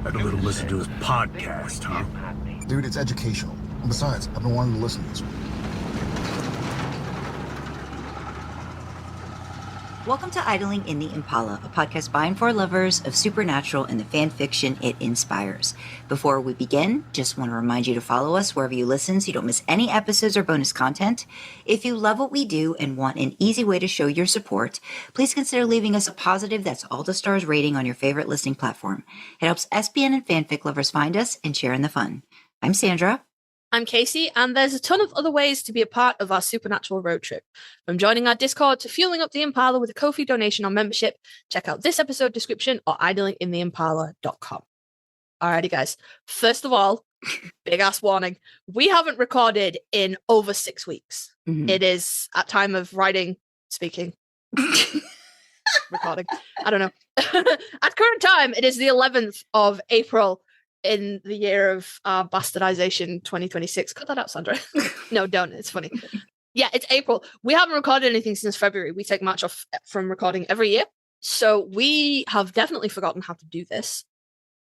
Had a little listen to his podcast, huh? Dude, it's educational. And besides, I've been wanting to listen to this one. Welcome to Idling in the Impala, a podcast by and for lovers of supernatural and the fan fiction it inspires. Before we begin, just want to remind you to follow us wherever you listen so you don't miss any episodes or bonus content. If you love what we do and want an easy way to show your support, please consider leaving us a positive that's all the stars rating on your favorite listening platform. It helps SPN and fanfic lovers find us and share in the fun. I'm Sandra. I'm Kasey, and there's a ton of other ways to be a part of our supernatural road trip. From joining our Discord to fueling up the Impala with a Ko-fi donation on membership, check out this episode description or idlinginttheimpala.com. Alrighty, guys. First of all, big ass warning. We haven't recorded in over 6 weeks. Mm-hmm. It is at time of writing, speaking, recording. I don't know. At current time, it is the 11th of April. In the year of bastardization 2026. Cut that out, Sandra. No, don't. It's funny. Yeah, it's April. We haven't recorded anything since February. We take March off from recording every year. So we have definitely forgotten how to do this.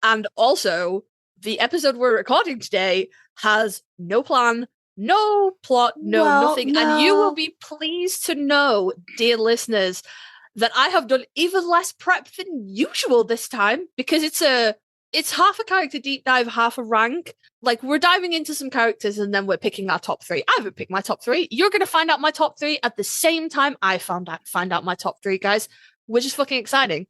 And also, the episode we're recording today has no plan, no plot, nothing. No. And you will be pleased to know, dear listeners, that I have done even less prep than usual this time because it's half a character deep dive, half a rank. Like, we're diving into some characters and then we're picking our top 3. I haven't picked my top 3. You're going to find out my top 3 at the same time I find out my top 3, guys, which is fucking exciting.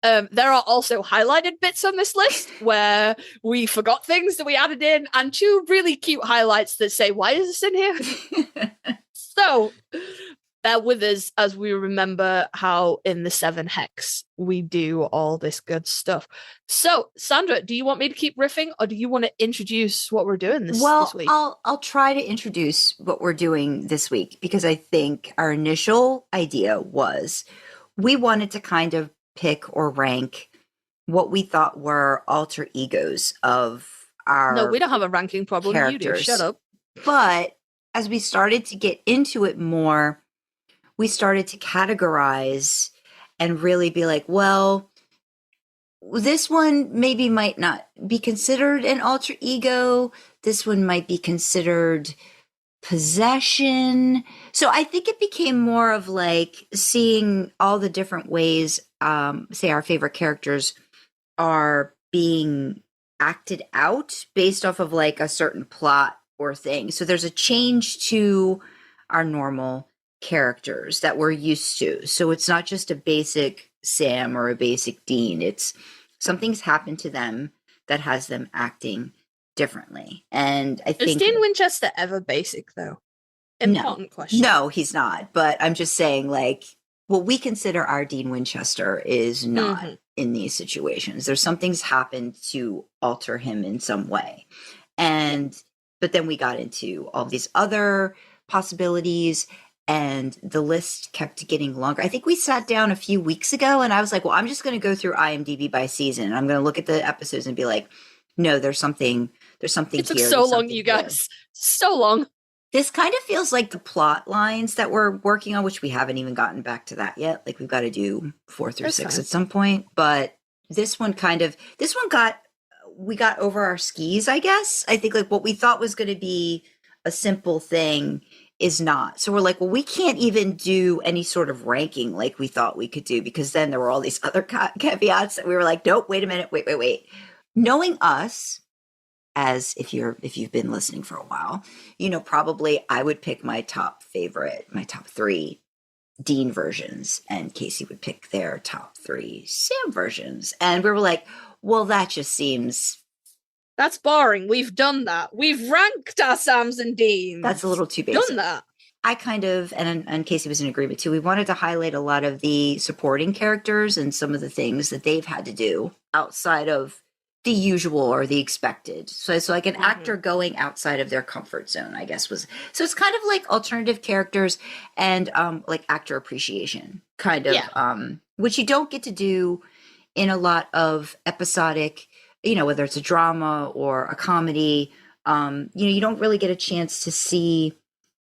There are also highlighted bits on this list where we forgot things that we added in and 2 really cute highlights that say, why is this in here? So bear with us as we remember how in the 7 hex we do all this good stuff. So, Sandra, do you want me to keep riffing or do you want to introduce what we're doing this week? I'll try to introduce what we're doing this week because I think our initial idea was we wanted to kind of pick or rank what we thought were alter egos of our No, we don't have a ranking problem. Characters. You do. Shut up. But as we started to get into it more, we started to categorize and really be like, well, this one maybe might not be considered an alter ego. This one might be considered possession. So I think it became more of like seeing all the different ways, say our favorite characters are being acted out based off of like a certain plot or thing. So there's a change to our normal characters that we're used to. So it's not just a basic Sam or a basic Dean. It's something's happened to them that has them acting differently. And I think... Is Dean Winchester ever basic, though? Important question. No, he's not. But I'm just saying, like, what we consider our Dean Winchester is not in these situations. There's something's happened to alter him in some way. But then we got into all these other possibilities and the list kept getting longer. I think we sat down a few weeks ago and I was like, well, I'm just going to go through IMDb by season. And I'm going to look at the episodes and be like, no, there's something it here. It took so long, you guys. So long. This kind of feels like the plot lines that we're working on, which we haven't even gotten back to that yet. Like we've got to do 4 through 6 at some point. But we got over our skis, I guess. I think like what we thought was going to be a simple thing is not. So we're like, well, we can't even do any sort of ranking like we thought we could do because then there were all these other caveats that we were like, nope, wait a minute, wait. Knowing us, as if you've been listening for a while, you know, probably I would pick my top 3 Dean versions, and Kasey would pick their top 3 Sam versions. And we were like, well, that just seems... That's boring. We've done that. We've ranked our Sams and Deans. That's a little too basic. Done that. I kind of, and Kasey was in agreement too, we wanted to highlight a lot of the supporting characters and some of the things that they've had to do outside of the usual or the expected. So like an actor going outside of their comfort zone, I guess was. So it's kind of like alternative characters and like actor appreciation, kind of, which you don't get to do in a lot of episodic, you know, whether it's a drama or a comedy, you don't really get a chance to see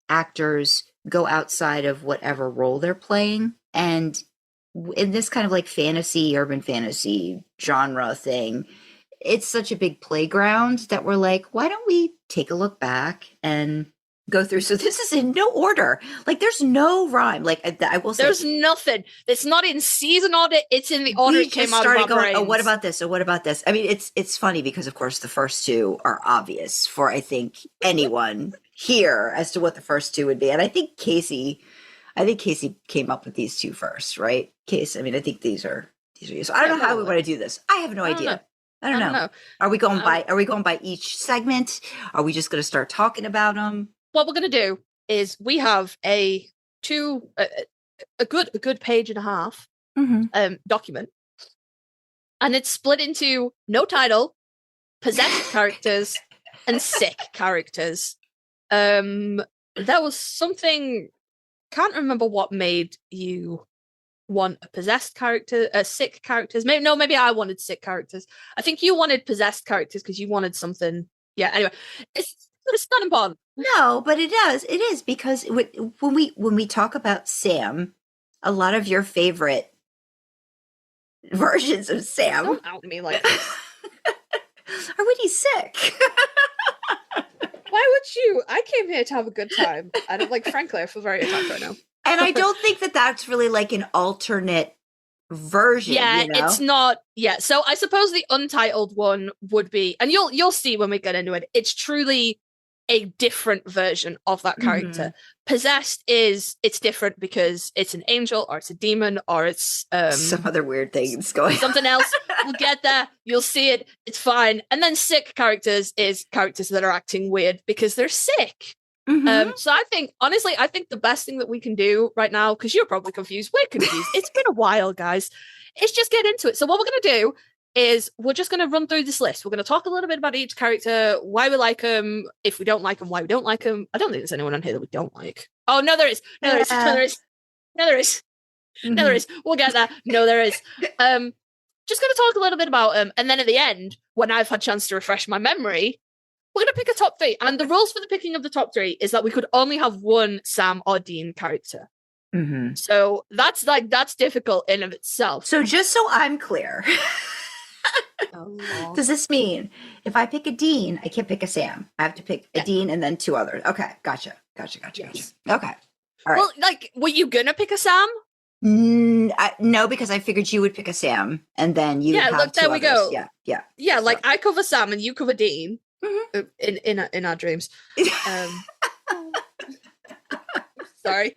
actors go outside of whatever role they're playing. And in this kind of like fantasy, urban fantasy genre thing, it's such a big playground that we're like, why don't we take a look back and go through? So this is in no order. Like, there's no rhyme. Like, I will say, there's nothing. It's not in season order. It's in the order we it came just out started of our going, oh, brains. what about this? Oh, what about this? I mean, it's funny because, of course, the first two are obvious for, I think, anyone here as to what the first two would be. And I think Kasey came up with these two first, right? Kasey, I mean, I think these are so I don't know how we want to do this. I have no idea. I don't know. Are we going by each segment? Are we just going to start talking about them? What we're going to do is we have a good page and a half document, and it's split into no title, possessed characters, and sick characters. There was something, can't remember what made you want a possessed character, sick characters. Maybe I wanted sick characters. I think you wanted possessed characters because you wanted something. Yeah. Anyway, it's not important. No, but it does. It is because when we talk about Sam, a lot of your favorite versions of Sam. Don't out me like this. Or when he's sick. Why would you? I came here to have a good time. I don't like. Frankly, I feel very attacked right now. And I don't think that that's really like an alternate version. Yeah, you know? it's not. Yeah, so I suppose the untitled one would be, and you'll see when we get into it. It's truly a different version of that character. Possessed it's different because it's an angel or it's a demon or it's some other weird things going something else. We'll get there. You'll see it. It's fine. And then sick characters is characters that are acting weird because they're sick. So I think, honestly, the best thing that we can do right now, because you're probably confused, we're confused. It's been a while, guys. It's just get into it. So what we're going to do is we're just going to run through this list. We're going to talk a little bit about each character, why we like them, if we don't like them, why we don't like them. I don't think there's anyone on here that we don't like. Oh, no, there is. No, there is. No, there is. No, there is. No, there is. We'll get there. No, there is. Just going to talk a little bit about them. And then at the end, when I've had a chance to refresh my memory, we're going to pick a top three. And the rules for the picking of the top three is that we could only have one Sam or Dean character. So that's difficult in of itself. So just so I'm clear, does this mean if I pick a Dean, I can't pick a Sam? I have to pick a Dean and then two others. Okay, gotcha. Yes. Okay, all right. Well, like, were you going to pick a Sam? No, because I figured you would pick a Sam and then you would have look, there two we others. go. Yeah. Like I cover Sam and you cover Dean. In our dreams. Sorry.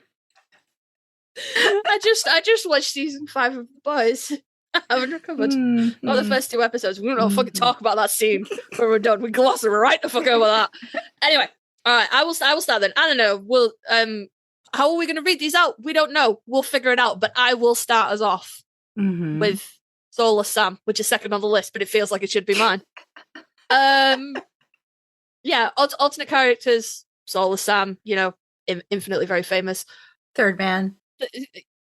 I just watched season 5 of The Boys. I haven't recovered. Not the first 2 episodes. We don't fucking talk about that scene when we're done. We gloss it right the fuck over that. Anyway, all right. I will start then. I don't know. We'll how are we going to read these out? We don't know. We'll figure it out. But I will start us off with Soulless Sam, which is second on the list, but it feels like it should be mine. Yeah, alternate characters, Soulless Sam, infinitely very famous. Third man.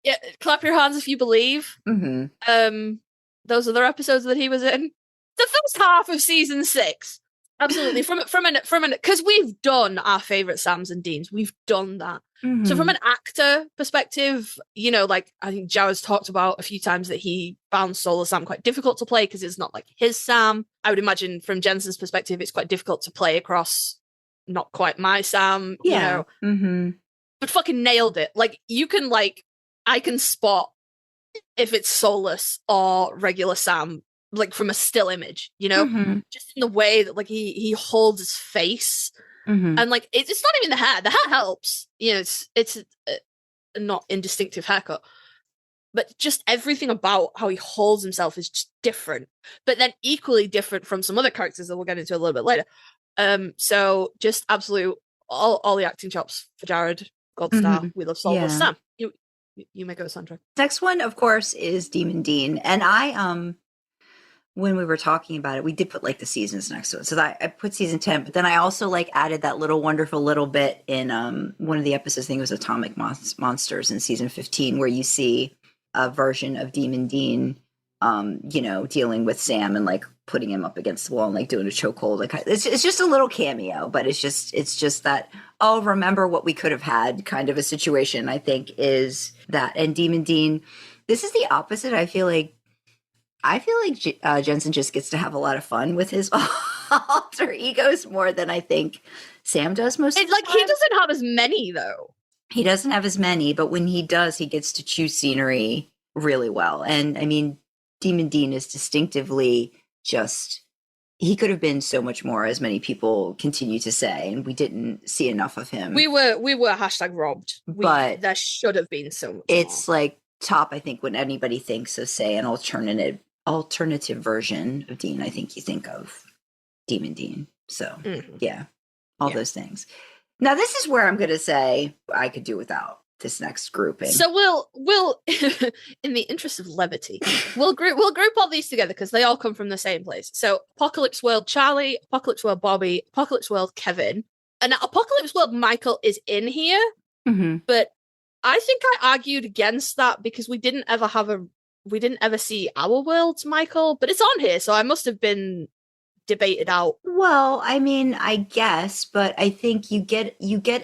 Yeah, clap your hands if you believe. Those other episodes that he was in. The first half of season 6. Absolutely. From an because we've done our favorite Sams and Deans. We've done that. So from an actor perspective, like I think Jared's talked about a few times that he found Soulless Sam quite difficult to play because it's not like his Sam. I would imagine from Jensen's perspective, it's quite difficult to play across not quite my Sam, but fucking nailed it. Like you can I can spot if it's Soulless or regular Sam, like from a still image, just in the way that like he holds his face. And like it's not even the hair. The hair helps. It's a not indistinctive haircut. But just everything about how he holds himself is just different. But then equally different from some other characters that we'll get into a little bit later. So just absolute all the acting chops for Jared. Gold star. We love Soulless Sam. You may go, Sandra. Next one, of course, is Demon Dean. And I when we were talking about it, we did put like the seasons next to it. So I put season 10, but then I also like added that little wonderful little bit in one of the episodes, I think it was Atomic Monsters in season 15, where you see a version of Demon Dean, dealing with Sam and like putting him up against the wall and like doing a chokehold. Like it's just a little cameo, but it's just that, oh, remember what we could have had kind of a situation, I think, is that. And Demon Dean, this is the opposite. I feel like I feel like Jensen just gets to have a lot of fun with his alter egos more than I think Sam does most of the Like, time. he doesn't have as many, though. He doesn't have as many, but when he does, he gets to choose scenery really well. And I mean, Demon Dean is distinctively just, he could have been so much more, as many people continue to say, and we didn't see enough of him. We were hashtag robbed. But there should have been so much it's more. like top, I think, when anybody thinks of, say, an alternative version of Dean, I think you think of Demon Dean. So yeah, all those things. Now this is where I'm going to say I could do without this next grouping. So we'll in the interest of levity, we'll group all these together because they all come from the same place. So Apocalypse World Charlie, Apocalypse World Bobby, Apocalypse World Kevin, and Apocalypse World Michael is in here, but I think I argued against that because we didn't ever see Our World's Michael, but it's on here, so I must have been debated out. Well, I mean, I guess, but I think you get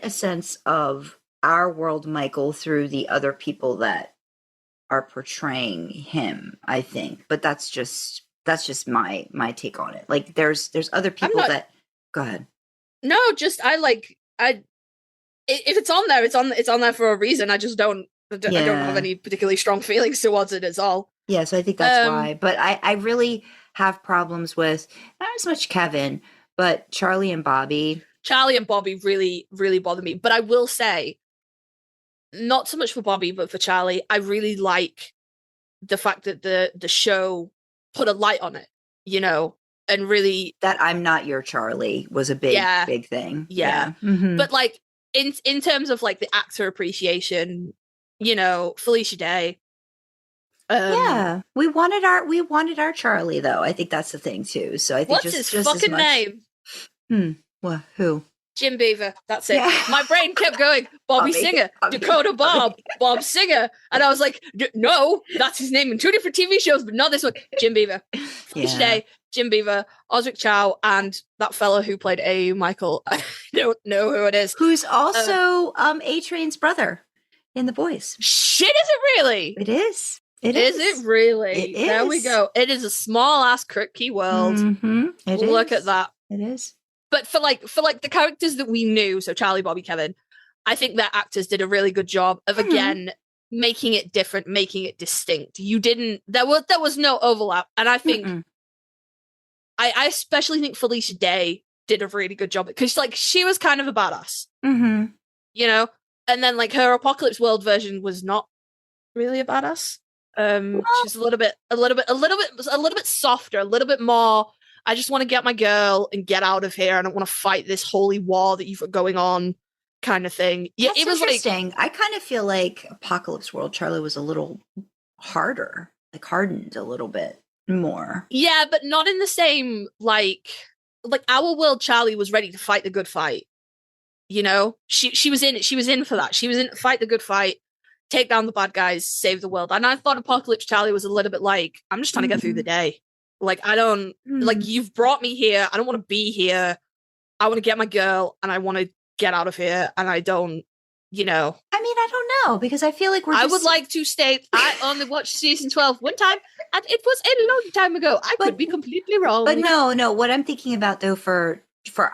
a sense of Our World Michael through the other people that are portraying him, I think. But that's just my take on it. Like there's other people that go ahead. No, just if it's on there, it's on there for a reason. I just don't have any particularly strong feelings towards it at all. Yeah, so I think that's why. But I really have problems with not as much Kevin, but Charlie and Bobby. Charlie and Bobby really, really bother me. But I will say, not so much for Bobby, but for Charlie, I really like the fact that the show put a light on it, and really that I'm not your Charlie was a big thing. Yeah. But like in terms of like the actor appreciation, Felicia Day. We wanted our Charlie though. I think that's the thing too. So I think what's his fucking name? Well, who? Jim Beaver. That's it. Yeah. My brain kept going. Bobby Singer, Dakota Bob Singer, and I was like, no, that's his name in two different TV shows, but not this one. Jim Beaver. Felicia Day, Jim Beaver, Osric Chow, and that fellow who played A.U. Michael. I don't know who it is. Who's also A-Train's brother in The Boys. Shit, is it really? It is. Is it really? It is. There we go. It is a small ass quirky world. Look at that. It is. But for the characters that we knew, so Charlie, Bobby, Kevin, I think their actors did a really good job of again making it different, making it distinct. There was no overlap, and I think I especially think Felicia Day did a really good job because like she was kind of a badass, and then like her Apocalypse World version was not really a badass. She's a little bit softer, a little bit more. I just want to get my girl and get out of here. I don't want to fight this holy war that you've got going on, kind of thing. Yeah, that's it was interesting. I kind of feel like Apocalypse World Charlie was a little harder, like hardened a little bit more. Yeah, but not in the same like Our World Charlie was ready to fight the good fight. She was in it. She was in for that. She was in to fight the good fight, take down the bad guys, save the world. And I thought Apocalypse Charlie was a little bit like, I'm just trying to get through the day. Like, I don't, like, you've brought me here. I don't want to be here. I want to get my girl and I want to get out of here. And I don't, I mean, I don't know because I feel like I would like to state I only watched season 12 one time and it was a long time ago. I could be completely wrong. But no, what I'm thinking about though for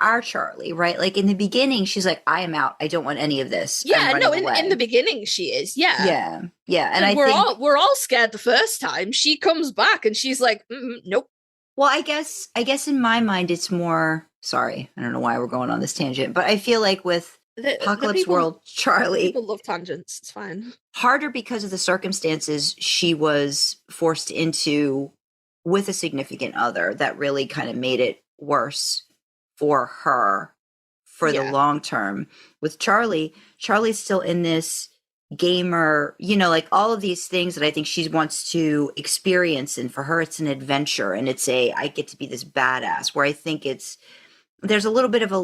our Charlie, right? Like in the beginning, she's like, I am out. I don't want any of this. Yeah, no, in the beginning she is. Yeah. Yeah. And we're all scared the first time. She comes back and she's like, nope. Well, I guess in my mind, it's more, sorry, I don't know why we're going on this tangent, but I feel like with Apocalypse World Charlie. People love tangents. It's fine. Harder because of the circumstances she was forced into with a significant other that really kind of made it worse for her for the long term. With Charlie's still in this gamer, like all of these things that I think she wants to experience. And for her, it's an adventure and I get to be this badass where I think there's a little bit of a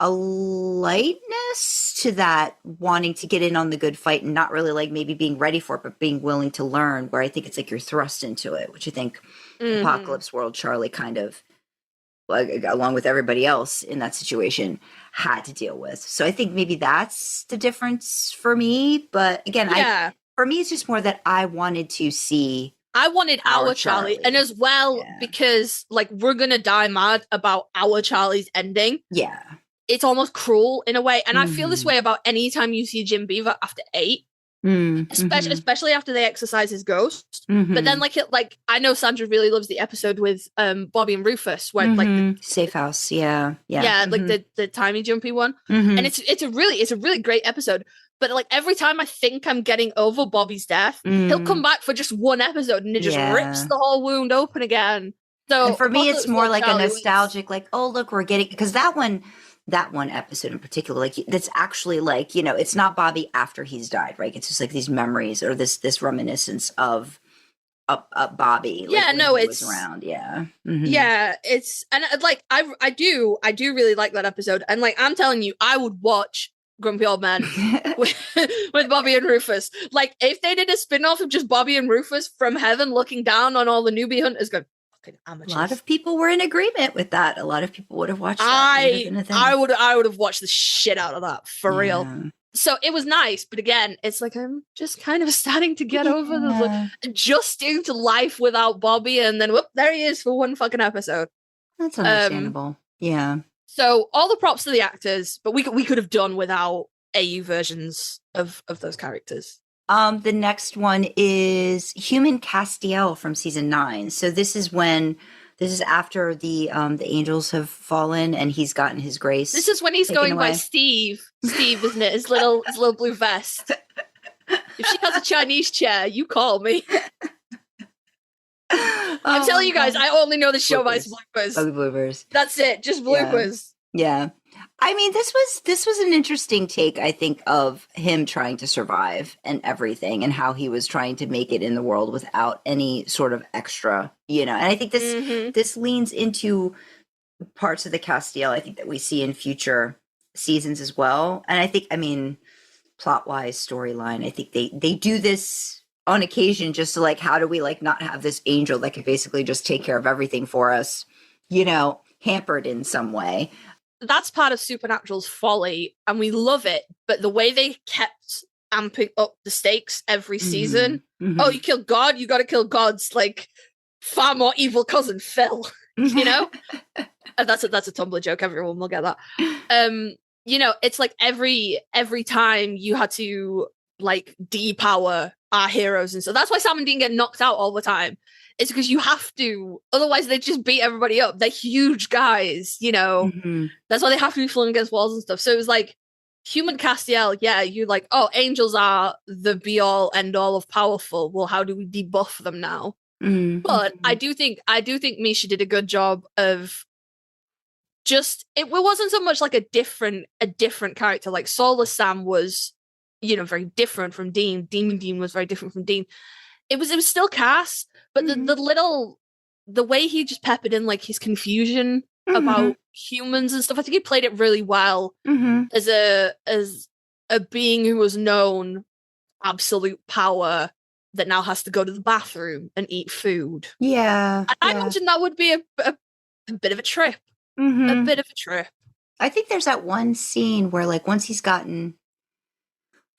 lightness to that wanting to get in on the good fight and not really like maybe being ready for it, but being willing to learn where I think it's like you're thrust into it, which I think Apocalypse World Charlie kind of, like, along with everybody else in that situation, had to deal with. So I think maybe that's the difference for me. But again, for me, it's just more that I wanted to see I wanted our Charlie. And as well, because like we're gonna die mad about our Charlie's ending. Yeah. It's almost cruel in a way. And I feel this way about any time you see Jim Beaver after 8. Especially after they exercise his ghost. But then like I know Sandra really loves the episode with Bobby and Rufus where like the safe house, yeah like the timey jumpy one, and it's a really great episode. But like every time I think I'm getting over Bobby's death, he'll come back for just one episode and it just rips the whole wound open again. So and for me it's more like a nostalgic like, oh look, we're getting, because that one episode in particular, like that's actually like, you know, it's not Bobby after he's died, right? It's just like these memories or this reminiscence of Bobby. Like, yeah, no, it's around. Yeah. Yeah, it's, and like I do really like that episode. And like I'm telling you, I would watch Grumpy Old Man with Bobby and Rufus. Like if they did a spin-off of just Bobby and Rufus from heaven looking down on all the newbie hunters going, amateurs. A lot of people were in agreement with that. A lot of people would have watched that. I would have watched the shit out of that for real. So it was nice, but again, it's like I'm just kind of starting to get over the adjusting to life without Bobby, and then whoop, there he is for one fucking episode. That's understandable. Yeah. So all the props to the actors, but we could have done without AU versions of those characters. The next one is Human Castiel from season 9. So this is after the angels have fallen and he's gotten his grace. This is when he's going away by Steve. Steve, isn't it? His little blue vest. If she has a Chinese chair, you call me. I'm telling you guys, I only know the show by bloopers. Bloopers. That's it, just bloopers. Yeah. I mean, this was an interesting take, I think, of him trying to survive and everything and how he was trying to make it in the world without any sort of extra, you know. And I think this leans into parts of the Castiel, I think, that we see in future seasons as well. And I think, I mean, plot-wise, storyline, I think they do this on occasion just to like, how do we like not have this angel that could basically just take care of everything for us, you know, hampered in some way. That's part of Supernatural's folly, and we love it. But the way they kept amping up the stakes every season, oh, you killed God, you got to kill God's like far more evil cousin Phil, you know. And that's a Tumblr joke. Everyone will get that. You know, it's like every time you had to like depower our heroes, and so that's why Sam and Dean get knocked out all the time. It's because you have to, otherwise they just beat everybody up. They're huge guys, you know. That's why they have to be flung against walls and stuff. So it was like Human Castiel, yeah, you're like, oh, angels are the be all end all of powerful. Well, how do we debuff them now? But I do think Misha did a good job of just it wasn't so much like a different character. Like Soulless Sam was, you know, very different from Dean. Demon Dean was very different from Dean. It was still Cass. But the way he just peppered in like his confusion about humans and stuff, I think he played it really well as a being who was known absolute power that now has to go to the bathroom and eat food. Yeah, I imagine that would be a bit of a trip. A bit of a trip. I think there's that one scene where like once he's gotten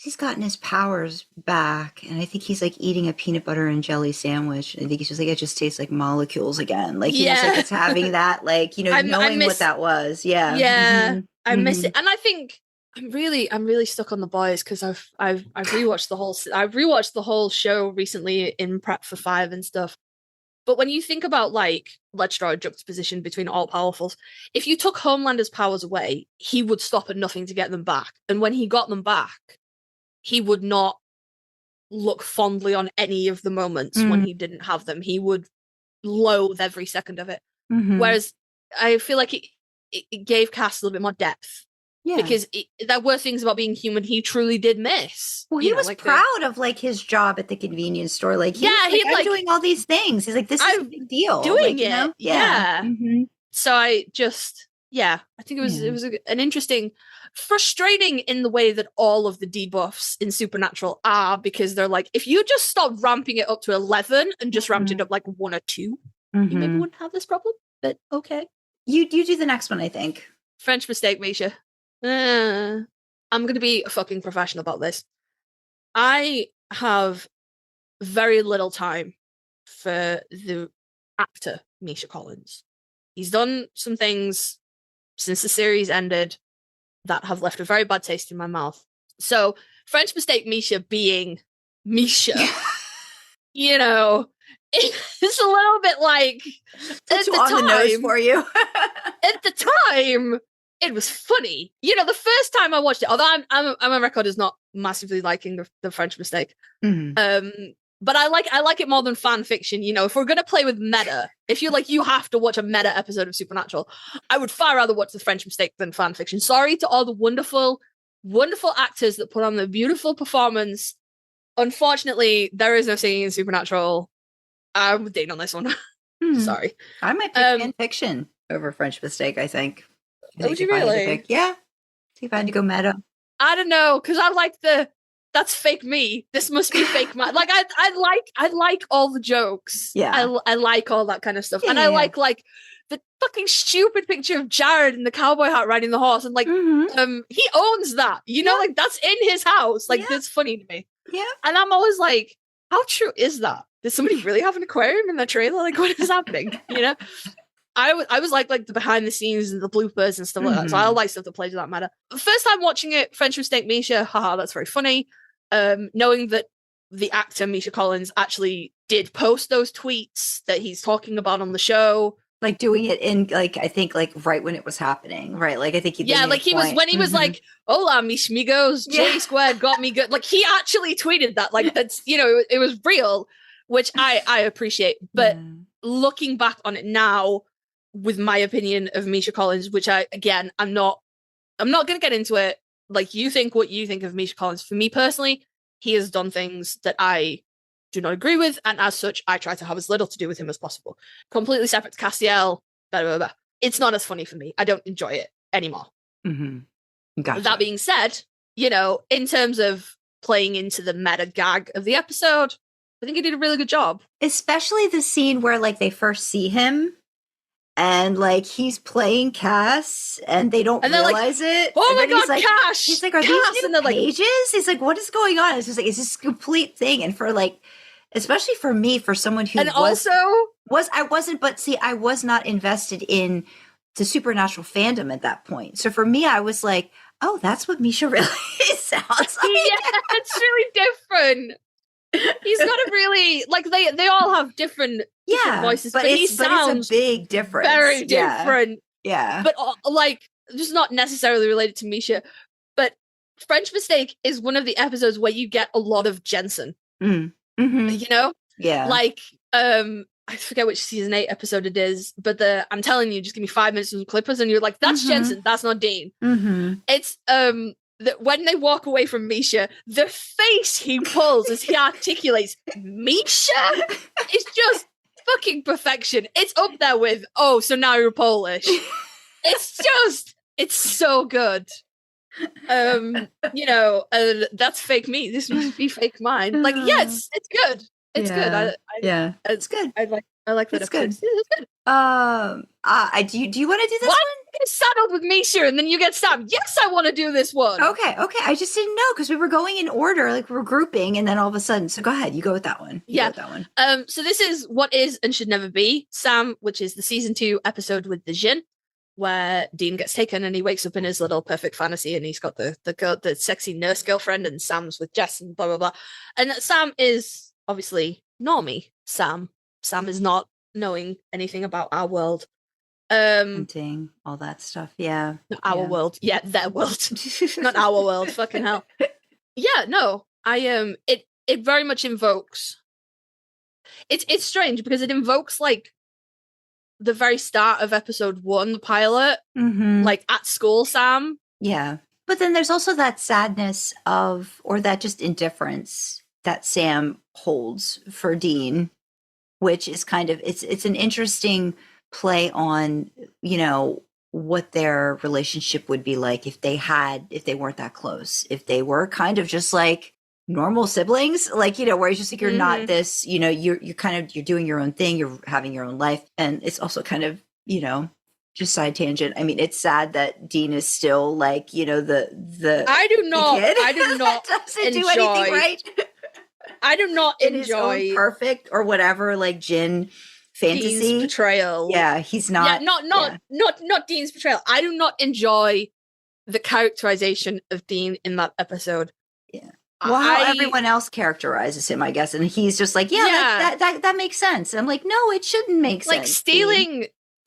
his powers back, and I think he's like eating a peanut butter and jelly sandwich. I think he's just like, it just tastes like molecules again. Like he's like, it's having that, like, you know, knowing what that was. Yeah. Yeah. I miss it. And I think I'm really stuck on the boys because I've rewatched the whole show recently in prep for 5 and stuff. But when you think about like, let's draw a juxtaposition between all powerfuls. If you took Homelander's powers away, he would stop at nothing to get them back. And when he got them back, he would not look fondly on any of the moments when he didn't have them. He would loathe every second of it. Whereas I feel like it gave Cass a little bit more depth. Yeah. Because there were things about being human he truly did miss. Well, he was like proud of like his job at the convenience store. Like, he's like, doing all these things. He's like, this is a big deal. Doing like, it. You know? Yeah. So I think it was an interesting, frustrating in the way that all of the debuffs in Supernatural are, because they're like, if you just stop ramping it up to 11 and just ramped it up like 1 or 2, you maybe wouldn't have this problem. But okay. You do the next one, I think. French mistake, Misha. I'm going to be a fucking professional about this. I have very little time for the actor, Misha Collins. He's done some things since the series ended that have left a very bad taste in my mouth. So, French Mistake Misha being Misha, you know, it's a little bit like, That's on the nose for you. At the time, it was funny. You know, the first time I watched it, although I'm a record is not massively liking the French Mistake. But I like it more than fan fiction. You know, if we're gonna play with meta, if you're like, you have to watch a meta episode of Supernatural, I would far rather watch the French Mistake than fan fiction. Sorry to all the wonderful, wonderful actors that put on the beautiful performance. Unfortunately, there is no singing in Supernatural. I'm with Dane on this one. Sorry. I might pick fan fiction over French Mistake, I think. Would you really? Yeah. See if I had to go meta. I don't know, because I like that's fake me. This must be fake my like I like all the jokes. Yeah. I like all that kind of stuff. And I like the fucking stupid picture of Jared in the cowboy hat riding the horse, and like he owns that. You know, like that's in his house. Like that's funny to me. Yeah. And I'm always like, how true is that? Did somebody really have an aquarium in their trailer? Like, what is happening? You know? I was like the behind the scenes and the bloopers and stuff like that. So I like stuff that plays with that matter. First time watching it, French Mistake Misha, haha, that's very funny. Knowing that the actor Misha Collins actually did post those tweets that he's talking about on the show. Like doing it in like, I think like right when it was happening, right? Like I think he like he was when he was like, "Hola, mis amigos, J squared got me good." Like he actually tweeted that. Like that's, you know, it was real, which I appreciate. But looking back on it now, with my opinion of Misha Collins, which I'm not going to get into it. Like, you think what you think of Misha Collins. For me personally, he has done things that I do not agree with, and as such, I try to have as little to do with him as possible. Completely separate to Castiel, blah, blah, blah. It's not as funny for me. I don't enjoy it anymore. Gotcha. That being said, you know, in terms of playing into the meta gag of the episode, I think he did a really good job. Especially the scene where like they first see him and like he's playing Cass and they don't realize it. Oh my god, like, Cash! He's like, are Cass, these new pages? He's like, what is going on? It's just like, it's this complete thing. And for like, especially for me, for someone who I was not invested in the Supernatural fandom at that point. So for me, I was like, oh, that's what Misha really sounds like. Yeah, it's really different. He's got a really, like, they all have different voices, but he sounds it's a big difference. Very different. Yeah. But like, just not necessarily related to Misha. But French Mistake is one of the episodes where you get a lot of Jensen. You know? Yeah. Like, I forget which season 8 episode it is, but I'm telling you, just give me 5 minutes of Clippers, and you're like, that's Jensen, that's not Dean. It's that when they walk away from Misha, the face he pulls as he articulates Misha is just fucking perfection. It's up there with, oh, so now you're Polish. It's so good. You know, that's fake me. This must be fake mine. Like, yeah, it's good. It's good. It's good. I like that. It's good. It's good. Do you want to do this one? Get saddled with Misha and then you get stabbed. Yes, I want to do this one. Okay. I just didn't know because we were going in order, like we're grouping, and then all of a sudden. So go ahead, you go with that one. So this is What Is and Should Never Be, Sam, which is the season 2 episode with the Jinn, where Dean gets taken and he wakes up in his little perfect fantasy, and he's got the sexy nurse girlfriend, and Sam's with Jess and blah blah blah. And Sam is obviously normie. Sam is not knowing anything about our world. Hunting, all that stuff. Yeah. Not our world. Yeah, their world. Not our world. Fucking hell. Yeah, no. It very much invokes. It's strange because it invokes like the very start of episode 1, the pilot, like at school, Sam. Yeah. But then there's also that sadness or that just indifference that Sam holds for Dean, which is kind of, it's an interesting play on, you know, what their relationship would be like if they weren't that close, if they were kind of just like normal siblings, like, you know, where it's just like, you're not this, you know, you're doing your own thing, you're having your own life. And it's also kind of, you know, just side tangent. I mean, it's sad that Dean is still like, you know, the I do not doesn't do anything right. I do not in his own enjoy perfect or whatever, like Jin fantasy Dean's portrayal. Yeah, he's not. Yeah, not Dean's portrayal. I do not enjoy the characterization of Dean in that episode. Yeah. Well, how everyone else characterizes him, I guess, and he's just like, that makes sense. I'm like, no, it shouldn't make sense. Like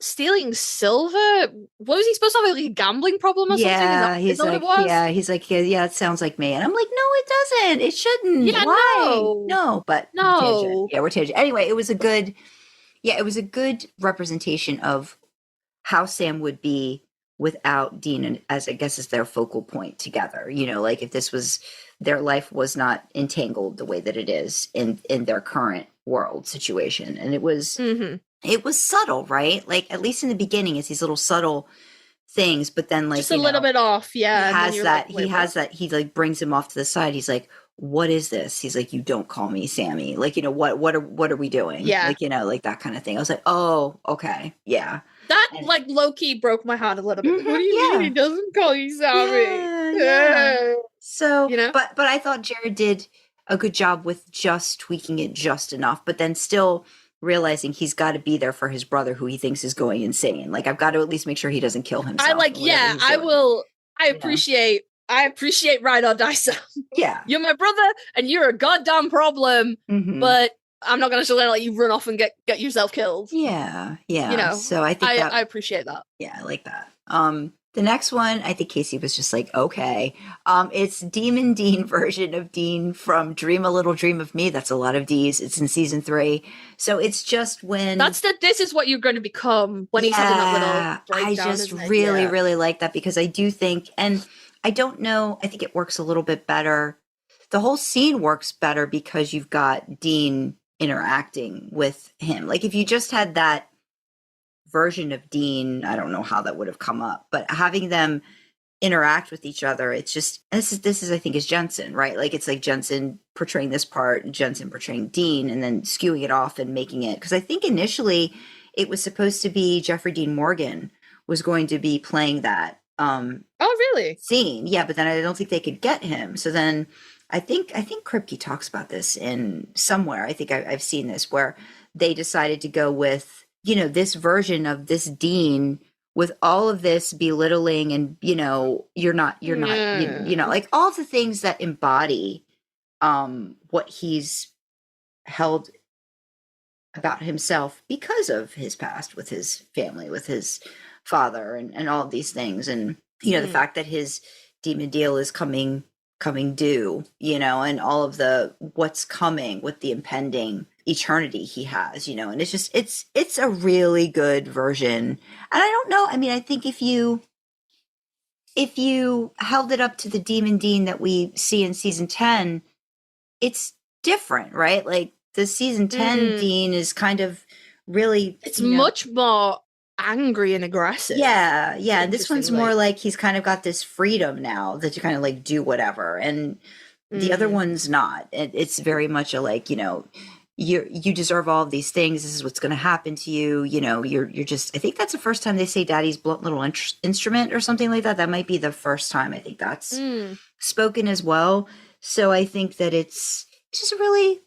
stealing silver. What was he supposed to have? Like a gambling problem or something? Is that what it was? Yeah, he's like, yeah, it sounds like me, and I'm like, no, it doesn't. It shouldn't. Yeah, why? No, but no. We're tangent. Anyway, it was a good representation of how Sam would be without Dean, and as I guess is their focal point together. You know, like if this was their life was not entangled the way that it is in their current world situation, and it was subtle, right? Like at least in the beginning, it's these little subtle things, but then like just a little bit off. Yeah, he has that. He like brings him off to the side. He's like, what is this? He's like, you don't call me Sammy. Like, you know, what are we doing? Yeah. Like, you know, like that kind of thing. I was like, oh, okay. Yeah. That like low key broke my heart a little bit. What do you mean he doesn't call you Sammy? Yeah. So, you know, but I thought Jared did a good job with just tweaking it just enough, but then still realizing he's got to be there for his brother who he thinks is going insane. Like I've got to at least make sure he doesn't kill himself. I appreciate ride or die Sam. Yeah. You're my brother and you're a goddamn problem, but I'm not going to let you run off and get yourself killed. Yeah. Yeah. You know, so I think I appreciate that. Yeah, I like that. The next one, I think Kasey was just like, okay. It's Demon Dean version of Dean from Dream a Little Dream of Me. That's a lot of D's. It's in season 3. So it's just when this is what you're going to become when he's having that little breakdown. I just really like that because I do think, and I don't know, I think it works a little bit better. The whole scene works better because you've got Dean interacting with him. Like if you just had that version of Dean, I don't know how that would have come up, but having them interact with each other, it's just, this is I think is Jensen, right? Like it's like Jensen portraying this part, Jensen portraying Dean, and then skewing it off and making it, because I think initially it was supposed to be Jeffrey Dean Morgan was going to be playing that really scene. Yeah, but then I don't think they could get him. So then I think Kripke talks about this in somewhere. I think I've seen this where they decided to go with, you know, this version of this Dean with all of this belittling and, you know, you're not, you know, like all the things that embody what he's held about himself because of his past with his family, with his father and all of these things. And, you know, the fact that his demon deal is coming due, you know, and all of the what's coming with the impending eternity he has, you know, and it's just it's a really good version. And I don't know, I mean, I think if you held it up to the Demon Dean that we see in season 10, it's different, right? Like the season 10 Dean is kind of really, it's much more angry and aggressive. Yeah. And this one's more like he's kind of got this freedom now that you kind of like do whatever. And the other one's not. It's very much a like, you know, you deserve all of these things. This is what's going to happen to you. You know, you're just, I think that's the first time they say daddy's blunt little instrument or something like that. That might be the first time I think that's spoken as well. So I think that it's just really,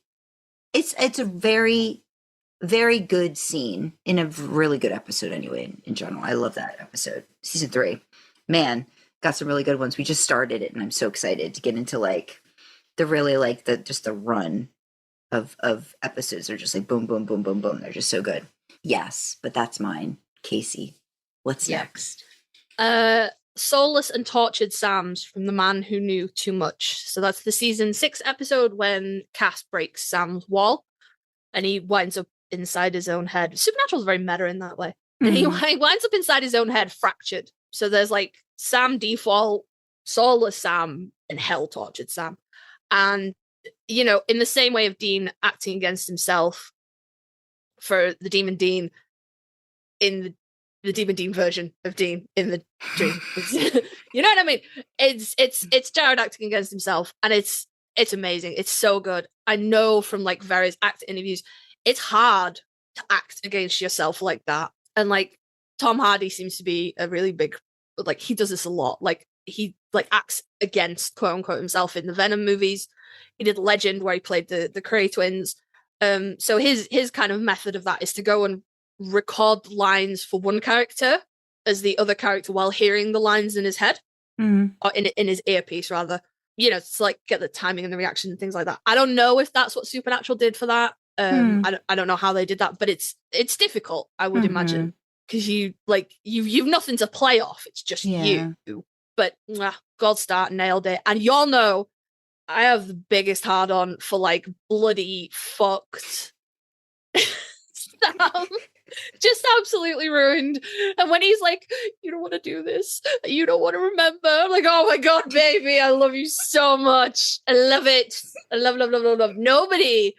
it's a very, very good scene in a really good episode anyway, in general. I love that episode. Season 3. Man, got some really good ones. We just started it and I'm so excited to get into like the really like the run of episodes. They're just like boom, boom, boom, boom, boom. They're just so good. Yes, but that's mine. Kasey, what's next? Soulless and Tortured Sams from The Man Who Knew Too Much. So that's the season 6 episode when Cass breaks Sam's wall and he winds up inside his own head. Supernatural is very meta in that way. And he winds up inside his own head fractured. So there's like Sam default, Soulless Sam, and Hell Tortured Sam. And, you know, in the same way of Dean acting against himself for the Demon Dean in the Demon Dean version of Dean in the dream. You know what I mean? It's Jared acting against himself, and it's amazing. It's so good. I know from like various actor interviews, it's hard to act against yourself like that. And like Tom Hardy seems to be a really big, like he does this a lot. Like he like acts against quote unquote himself in the Venom movies. He did Legend, where he played the Cray twins. So his kind of method of that is to go and record lines for one character as the other character while hearing the lines in his head, or in his earpiece rather. You know, to like get the timing and the reaction and things like that. I don't know if that's what Supernatural did for that. I don't know how they did that, but it's difficult, I would imagine, because you've nothing to play off. It's just you. But Gold Star nailed it, and y'all know I have the biggest hard on for like bloody fucked Sam. Just absolutely ruined. And when he's like, you don't want to do this, you don't want to remember, I'm like, oh my god, baby, I love you so much. I love it. I love. Nobody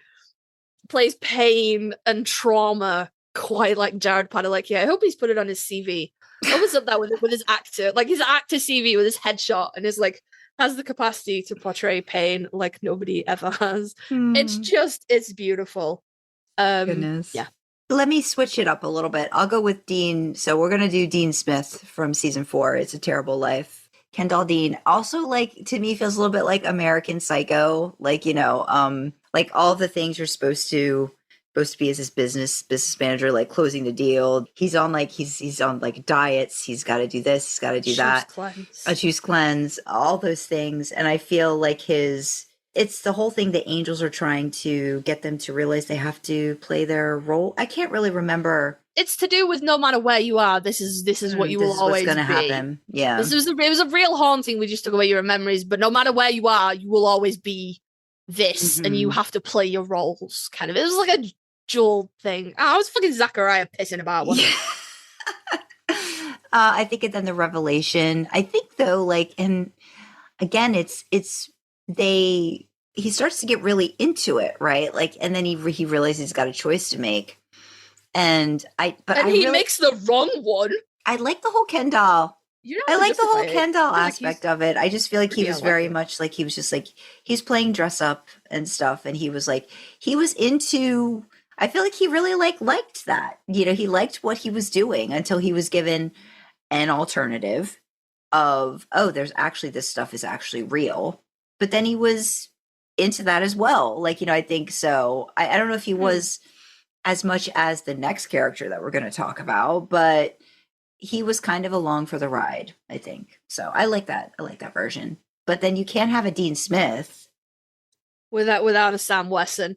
plays pain and trauma quite like Jared Padalecki. I hope he's put it on his CV. Opens up that with his actor, like his actor CV with his headshot, and is like, has the capacity to portray pain like nobody ever has. It's beautiful. Goodness. Yeah. Let me switch it up a little bit. I'll go with Dean. So we're going to do Dean Smith from season 4. It's a Terrible Life. Kendall Dean also, like, to me feels a little bit like American Psycho. Like, you know, like all the things you're supposed to be as his business manager, like closing the deal. He's on like diets. He's got to do this. He's got to do that. A juice cleanse. All those things. And I feel like it's the whole thing. The angels are trying to get them to realize they have to play their role. I can't really remember. It's to do with no matter where you are, this is what you will always going to be. Happen. Yeah. It was a real haunting. We just took away your memories, but no matter where you are, you will always be this, and you have to play your roles. Kind of. It was like a dual thing. I was fucking Zachariah pissing about one. I think, and then the revelation. I think though, like, and again, he starts to get really into it, right? Like, and then he realizes he's got a choice to make. And he makes the wrong one. I like the whole Ken doll. I like the whole Ken doll aspect of it. I just feel like he was very much like, he was just like, he's playing dress up and stuff. And he was into, I feel like he really liked that. You know, he liked what he was doing until he was given an alternative of, oh, there's actually, this stuff is actually real. But then he was into that as well. Like, you know, I think so. I don't know if he was as much as the next character that we're going to talk about, but he was kind of along for the ride, I think. So I like that. I like that version. But then you can't have a Dean Smith without a Sam Wesson.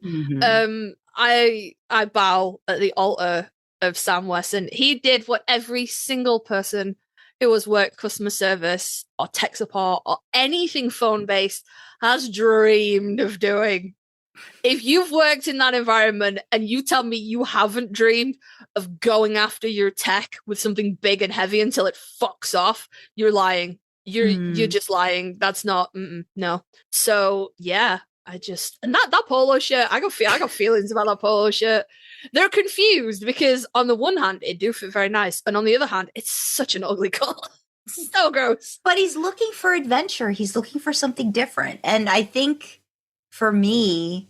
I bow at the altar of Sam Wesson. He did what every single person who has worked customer service or tech support or anything phone based has dreamed of doing. If you've worked in that environment and you tell me you haven't dreamed of going after your tech with something big and heavy until it fucks off, you're lying. You're just lying. That's not no. So yeah, and that polo shirt, I got feelings about that polo shirt. They're confused because on the one hand it do fit very nice, and on the other hand it's such an ugly color. So gross. But he's looking for adventure. He's looking for something different. And I think for me,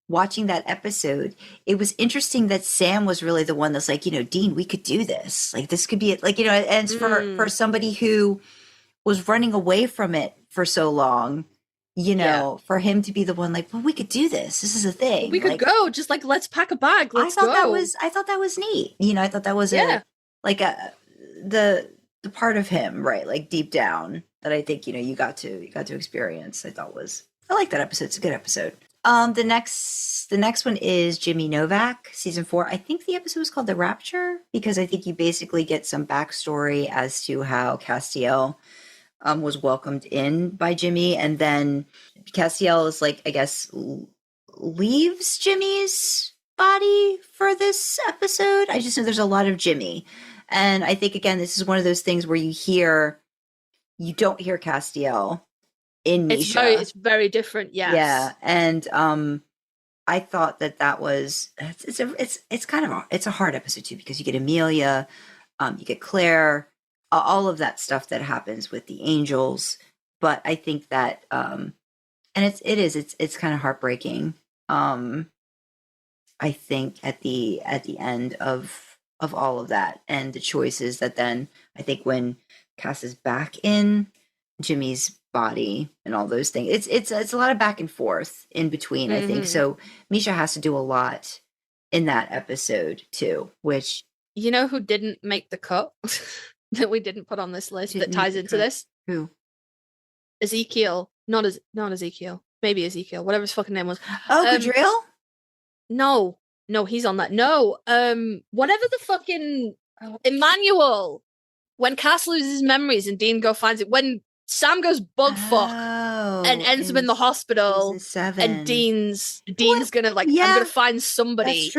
watching that episode, it was interesting that Sam was really the one that's like, you know, Dean, we could do this. Like, this could be it. Like, you know, and for somebody who was running away from it for so long, you know, for him to be the one like, well, we could do this. This is a thing. We could go. Just like, let's pack a bag. Let's go. I thought that was neat. You know, I thought that was the part of him, right? Like deep down that I think, you know, you got to experience. I like that episode. It's a good episode. The next one is Jimmy Novak, season 4. I think the episode was called The Rapture because I think you basically get some backstory as to how Castiel was welcomed in by Jimmy, and then Castiel is like, I guess, leaves Jimmy's body for this episode. I just know there's a lot of Jimmy, and I think again this is one of those things where you don't hear Castiel in Misha. It's very different. Yes. Yeah, and I thought that was it's a hard episode too because you get Amelia, you get Claire. All of that stuff that happens with the angels, but I think that and it's kind of heartbreaking. I think at the end of all of that and the choices that then I think when Cass is back in, Jimmy's body and all those things. It's a lot of back and forth in between, I think. So Misha has to do a lot in that episode too, which you know who didn't make the cut that we didn't put on this list that ties into this? Who? Ezekiel. Not Ezekiel. Maybe Ezekiel, whatever his fucking name was. Oh, Gadriel? No, he's on that. No, whatever the fucking Emmanuel. When Cass loses memories and Dean finds it, when Sam goes bug fuck and ends up in the hospital, and Dean's gonna I'm gonna find somebody.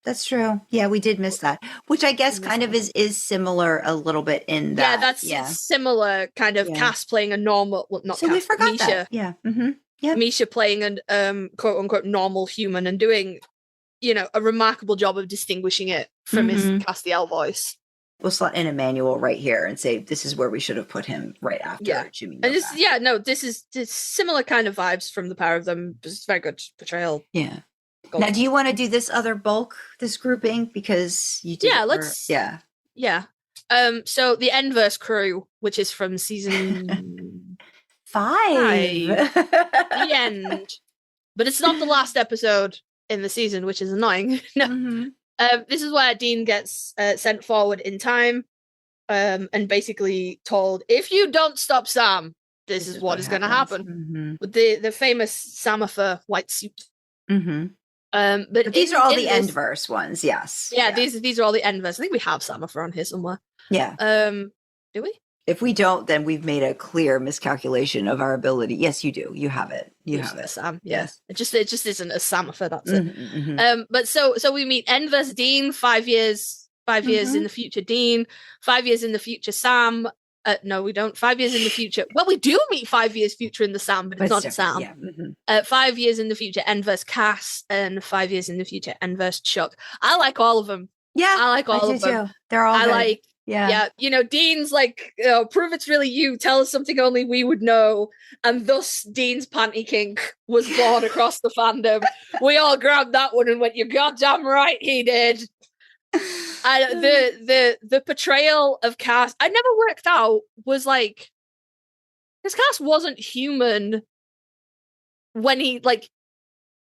That's true. Yeah, we did miss that, which I guess kind of is similar a little bit in that. Yeah, that's similar kind of Cass playing a normal. Well, not so Cass, we forgot Misha. That. Yeah. Mm-hmm. Yeah. Misha playing an quote unquote normal human and doing, a remarkable job of distinguishing it from his Castiel voice. We'll slot in Emmanuel right here and say this is where we should have put him right after Jimmy. And this is similar kind of vibes from the pair of them. It's very good portrayal. Yeah. Now, do you want to do this other bulk, this grouping? Because you did. Yeah. So the Enverse crew, which is from season 5. The end. But it's not the last episode in the season, which is annoying. No. Mm-hmm. This is where Dean gets sent forward in time and basically told, if you don't stop Sam, this is what is going to happen. Mm-hmm. With the famous Samifer white suit. Mm-hmm. But these are all the Endverse ones, yes. Yeah, these are all the Endverse. I think we have Samifer on here somewhere. Yeah. Do we? If we don't, then we've made a clear miscalculation of our ability. Yes, you do. You have it. You have it. Sam. Yes. It just isn't a Samifer. That's it. Mm-hmm. But so we meet Enverse Dean, 5 years in the future. Dean, 5 years in the future. Sam. No, we don't. 5 years in the future. Well, we do meet 5 years future in the Sam, but it's not Sam. Yeah. Mm-hmm. 5 years in the future, Enverse Cass, and 5 years in the future, Enverse Chuck. I like all of them. Yeah, I like all of them. Too. They're all. Good. Like. Yeah. Dean's like, prove it's really you. Tell us something only we would know. And thus, Dean's panty kink was born across the fandom. We all grabbed that one and went, "You're goddamn right, he did." And the portrayal of Cass, I never worked out, was like, because Cass wasn't human when he,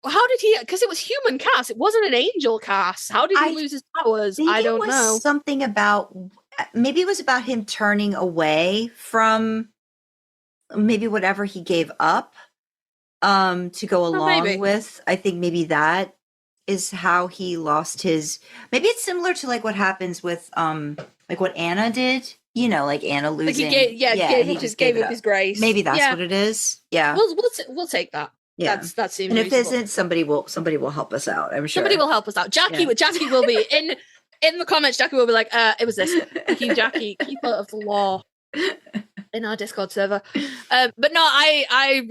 how did he, because it was human Cass, it wasn't an angel Cass. How did he lose his powers? I don't know. Something about, maybe it was about him turning away from maybe whatever he gave up to go along with. I think maybe that is how he lost his, maybe it's similar to what happens with what Anna did, Anna losing. He gave up his grace. Maybe that's what it is. Yeah. We'll take that. Yeah, that seems. And if it isn't, somebody will help us out. I'm sure somebody will help us out. Jackie will be in the comments. Jackie will be like, "It was this." Thank you, Jackie, keeper of the law in our Discord server. But no, I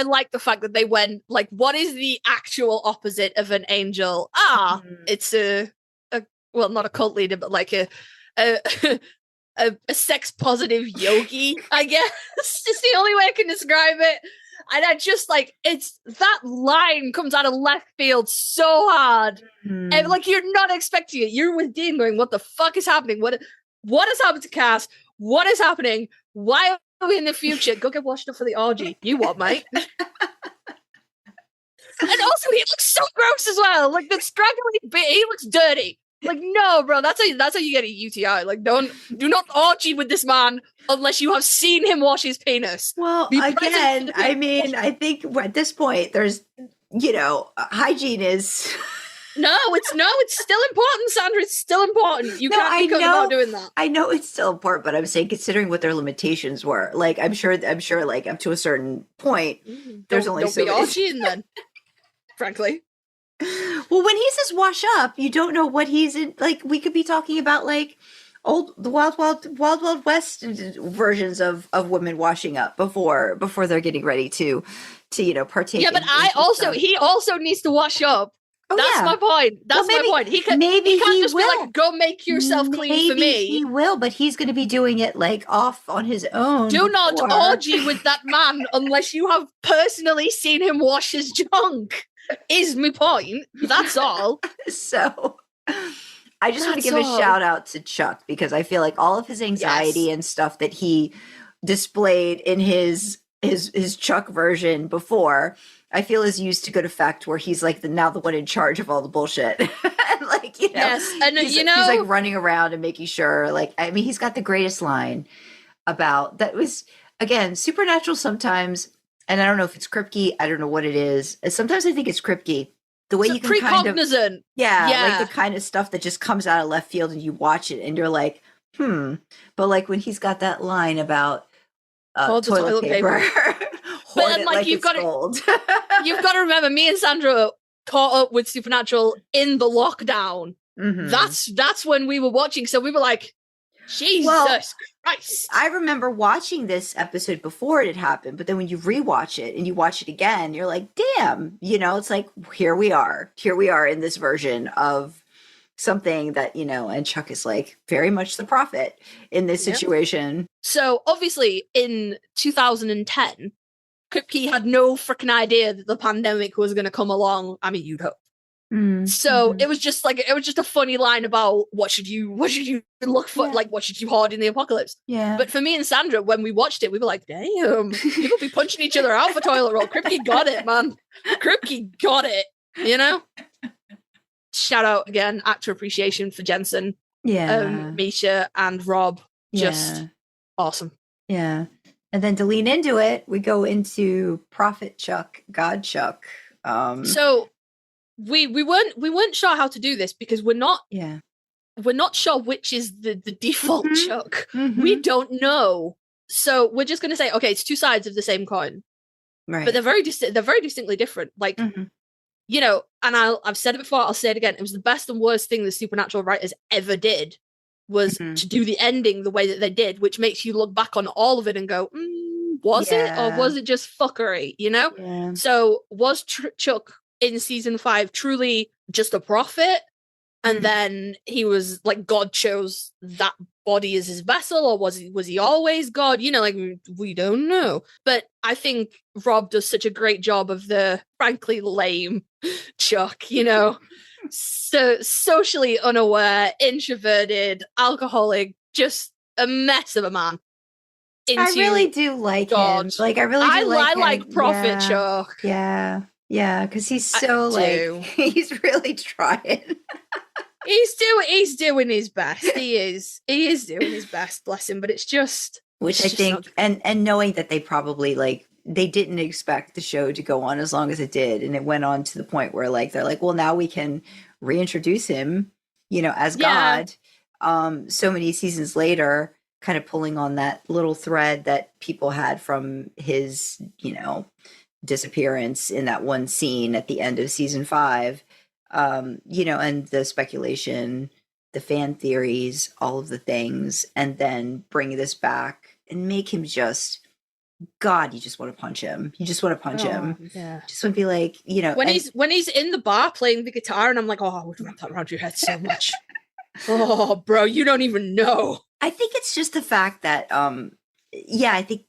like the fact that they went what is the actual opposite of an angel? It's a not a cult leader, but a sex positive yogi, I guess. It's the only way I can describe it. And I just it's that line comes out of left field so hard. And you're not expecting it. You're with Dean going, what the fuck is happening? What has happened to Cass? What is happening? Why are we in the future? Go get washed up for the orgy. You what, mate? And also he looks so gross as well. The scraggly bit, he looks dirty. No, bro, that's how you get a UTI. Do not orgy with this man unless you have seen him wash his penis. Well, again, I mean, I think at this point, there's, hygiene is. No, it's still important, Sandra. It's still important. You can't be about doing that. I know it's still important, but I'm saying considering what their limitations were, I'm sure, up to a certain point, there's only so many. Don't be orgying then, frankly. Well, when he says wash up, you don't know what he's in. We could be talking about the wild west versions of women washing up before they're getting ready to partake. Yeah, but he also needs to wash up. Oh, That's my point. That's my point. He can't just be go make yourself clean for me. He will, but he's going to be doing it off on his own. Do not orgy with that man unless you have personally seen him wash his junk. Is my point. That's all. So I just want to give a shout out to Chuck because I feel all of his anxiety and stuff that he displayed in his Chuck version before, I feel is used to good effect, where he's like now the one in charge of all the bullshit. And like, you know, Yes, and he's like running around and making sure, like, I mean, he's got the greatest line about that was, again, Supernatural sometimes, and I don't know if it's Kripke, I don't know what it is. Sometimes I think it's Kripke. The way you can precognizant. Like the kind of stuff that just comes out of left field and you watch it and you're like, But like when he's got that line about toilet paper. But then, like, you've got to remember, me and Sandra caught up with Supernatural in the lockdown. Mm-hmm. That's when we were watching, so we were like, Jesus Christ. I remember watching this episode before it had happened, but then when you rewatch it and you watch it again, you're like, damn, you know, it's like, here we are in this version of something that, you know, and Chuck is like very much the prophet in this situation. So obviously in 2010, Kripke had no freaking idea that the pandemic was going to come along. I mean, you'd hope. So it was just a funny line about what should you look for, like what should you hoard in the apocalypse. Yeah. But for me and Sandra, when we watched it, we were like, damn, people be punching each other out for toilet roll. Kripke got it, man. Kripke got it, you know? Shout out again, actor appreciation for Jensen, Misha, and Rob. Just awesome. Yeah. And then to lean into it, we go into Prophet Chuck, God Chuck. So we weren't sure how to do this because we're not sure which is the default Chuck. We don't know. So we're just gonna say, okay, it's two sides of the same coin. Right. But they're very distinctly different. Like you know, and I've said it before, I'll say it again. It was the best and worst thing the Supernatural writers ever did was to do the ending the way that they did, which makes you look back on all of it and go, was it? Or was it just fuckery, you know? Yeah. So was Chuck in season 5 truly just a prophet? And then he was like, God chose that body as his vessel, or was he always God? You know, like we don't know. But I think Rob does such a great job of the frankly lame Chuck, you know, so socially unaware, introverted, alcoholic, just a mess of a man. I really do like him. Like I like Prophet Chuck. Yeah, because he's so he's really trying. He's doing his best. He is doing his best, bless him. But it's just, which I think, and knowing that they probably they didn't expect the show to go on as long as it did, and it went on to the point where they're like, well, now we can reintroduce him, you know, as God. So many seasons later, kind of pulling on that little thread that people had from his, you know, disappearance in that one scene at the end of season 5. You know, and the speculation, the fan theories, all of the things, and then bring this back and make him just, God, you just want to punch him. You just want to punch him. Yeah. Just want to be like, you know. When he's in the bar playing the guitar, and I'm like, oh, I would wrap that around your head so much. Oh, bro, you don't even know. I think it's just the fact that, I think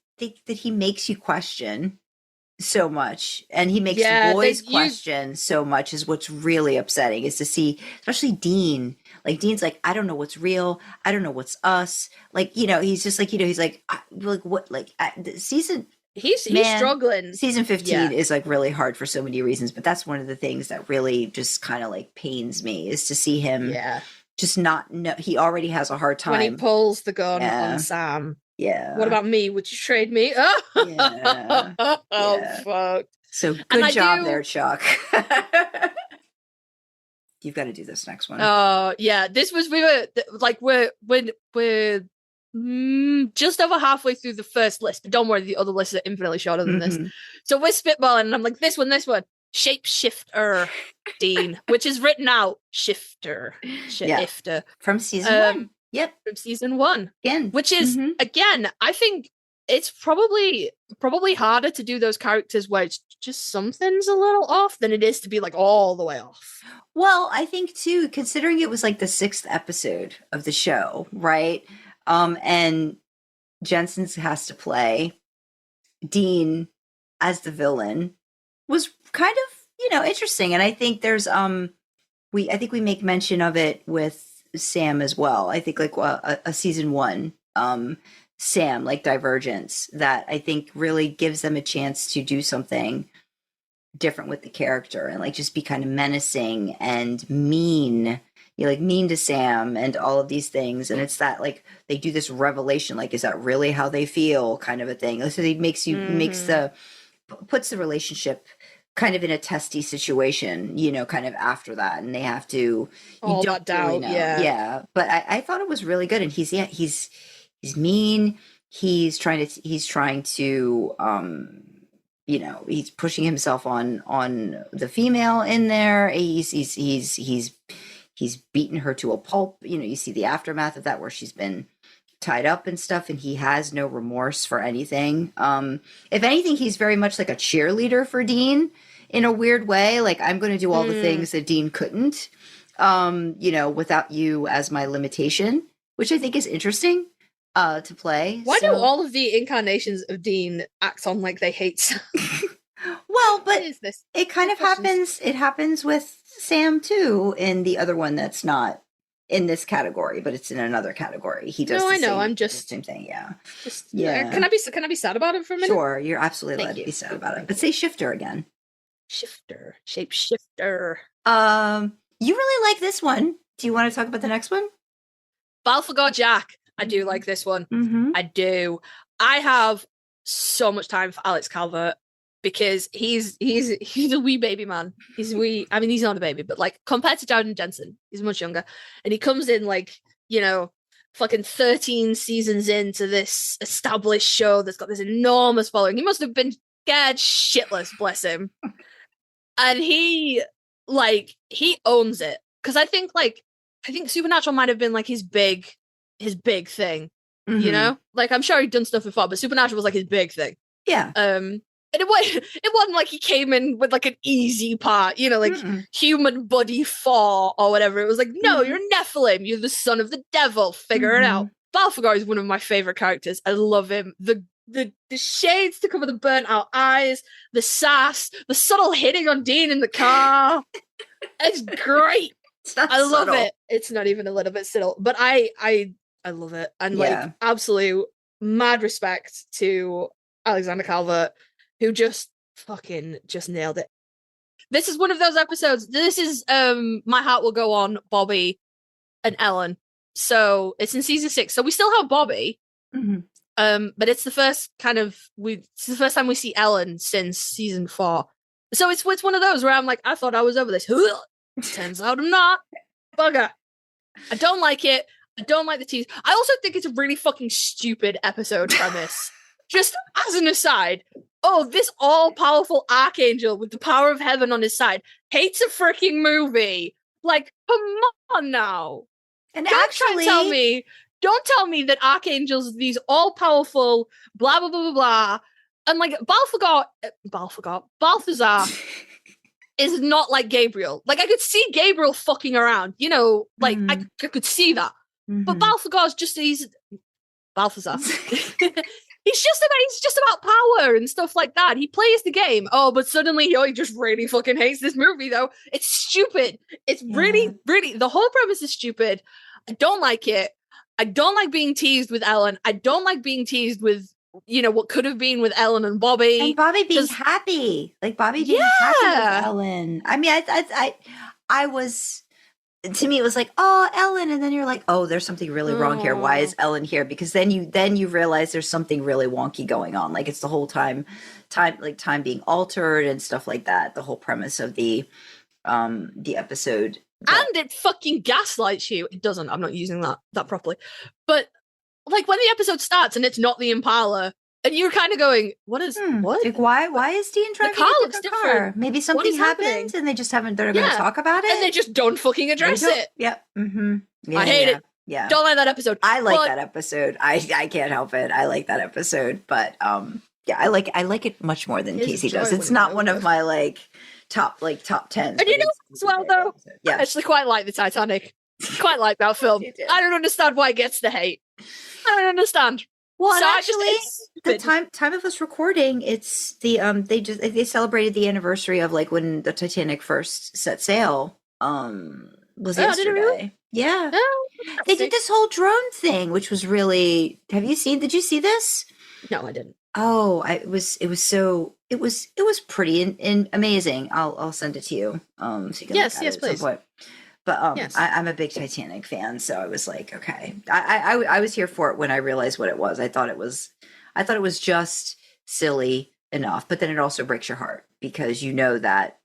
that he makes you question so much, and he makes the boys question so much is what's really upsetting, is to see, especially Dean. Like Dean's like, I don't know what's real, I don't know what's us. Like, you know, he's just like, you know, he's like what, like season. He's struggling. Season 15 is like really hard for so many reasons, but that's one of the things that really just kind of like pains me, is to see him just not know. He already has a hard time when he pulls the gun on Sam. Yeah. What about me? Would you trade me? Oh, fuck. So good job there, Chuck. You've got to do this next one. Oh, yeah. This was, we're just over halfway through the first list. But don't worry, the other lists are infinitely shorter than this. So we're spitballing, and I'm like, this one. Shapeshifter Dean, which is written out shifter. From season 1. Yep. From season 1. Again. Which is, again, I think it's probably harder to do those characters where it's just something's a little off than it is to be like all the way off. Well, I think too, considering it was like the 6th episode of the show, right? And Jensen has to play Dean as the villain was kind of, you know, interesting. And I think there's we make mention of it with Sam as well. I think like a season 1 Sam, like Divergence, that I think really gives them a chance to do something different with the character and like just be kind of menacing and mean. You like mean to Sam and all of these things, and it's that like they do this revelation, like is that really how they feel, kind of a thing. So he makes puts the relationship kind of in a testy situation, kind of after that, and they have to all that doubt, really know. Yeah. But I thought it was really good, and he's mean. He's trying to he's pushing himself on the female in there. He's beaten her to a pulp. You see the aftermath of that where she's been tied up and stuff, and he has no remorse for anything. If anything, he's very much like a cheerleader for Dean in a weird way. Like, I'm going to do all the things that Dean couldn't, without you as my limitation, which I think is interesting to play. Why do all of the incarnations of Dean act on like they hate Sam? Well, but what is this? It kind of happens. It happens with Sam too in the other one that's not in this category, but it's in another category. He does. No, I know. I'm just the same thing. Yeah. Can I be sad about it for a minute? Sure, you're absolutely allowed to be sad about it. But say shifter again. Shifter, shapeshifter. You really like this one. Do you want to talk about the next one? Balthagor Jack. I do like this one. Mm-hmm. I do. I have so much time for Alex Calvert because he's a wee baby man. He's wee. I mean, he's not a baby, but like compared to Jordan Jensen, he's much younger, and he comes in like fucking 13 seasons into this established show that's got this enormous following. He must have been scared shitless, bless him. And he owns it because I think Supernatural might have been like his big thing. Mm-hmm. Like I'm sure he'd done stuff before, but Supernatural was like his big thing. Yeah. And it wasn't like he came in with like an easy part, Human Body 4 or whatever. It was like, no, you're Nephilim, you're the son of the devil, figure it out. Balthagor is one of my favorite characters. I love him. The shades to cover the burnt out eyes, the sass, the subtle hitting on Dean in the car. It's great. I love it. It's not even a little bit subtle, but I love it. And absolute mad respect to Alexander Calvert, who just nailed it. This is one of those episodes. This is My Heart Will Go On, Bobby and Ellen. So it's in season 6. So we still have Bobby. Mm-hmm. But it's the first it's the first time we see Ellen since season 4. So it's one of those where I'm like, I thought I was over this. Turns out I'm not. Bugger. I don't like it. I don't like the tease. I also think it's a really fucking stupid episode premise. Just as an aside, this all-powerful archangel with the power of heaven on his side hates a freaking movie. Like, come on now. And Don't tell me that archangels are these all-powerful blah, blah, blah, blah, blah. And like, Balthazar is not like Gabriel. Like, I could see Gabriel fucking around, I could see that. But he's Balthazar. He's just about power and stuff like that. He plays the game. Oh, but suddenly he just really fucking hates this movie, though. It's stupid. It's really, really, the whole premise is stupid. I don't like it. I don't like being teased with Ellen. I don't like being teased with, what could have been with Ellen and Bobby. And Bobby being happy. Like, Bobby being happy with Ellen. I mean, I was... To me, it was like, oh, Ellen, and then you're like, oh, there's something really wrong here. Why is Ellen here? Because then you realize there's something really wonky going on. Like, it's the whole time being altered and stuff like that. The whole premise of the episode, and it fucking gaslights you. It doesn't. I'm not using that properly, but like when the episode starts and it's not the Impala. And you're kind of going, what? Like, why is Dean driving a different car? Maybe something happened and they just they're going to talk about it? And they just don't fucking address it. Yep. Mm-hmm. Yeah, I hate it. Yeah. Don't like that episode. I like that episode. I can't help it. I like that episode. But I like it much more than Kasey does. It's not one of my top 10. And as well though, I actually quite like the Titanic. Quite like that film. I don't understand why it gets the hate. I don't understand. Well, so actually, the time of us recording, it's the they celebrated the anniversary of like when the Titanic first set sail. was Oh, did it yesterday. really? Yeah. Oh, They did this whole drone thing, which was really. Did you see this? No, I didn't. Oh, it was pretty and amazing. I'll send it to you. So you can Yes, look at yes, it at some please. point. But Yes. I'm a big Titanic fan, so I was like, okay. I was here for it when I realized what it was. I thought it was just silly enough, but then it also breaks your heart because you know that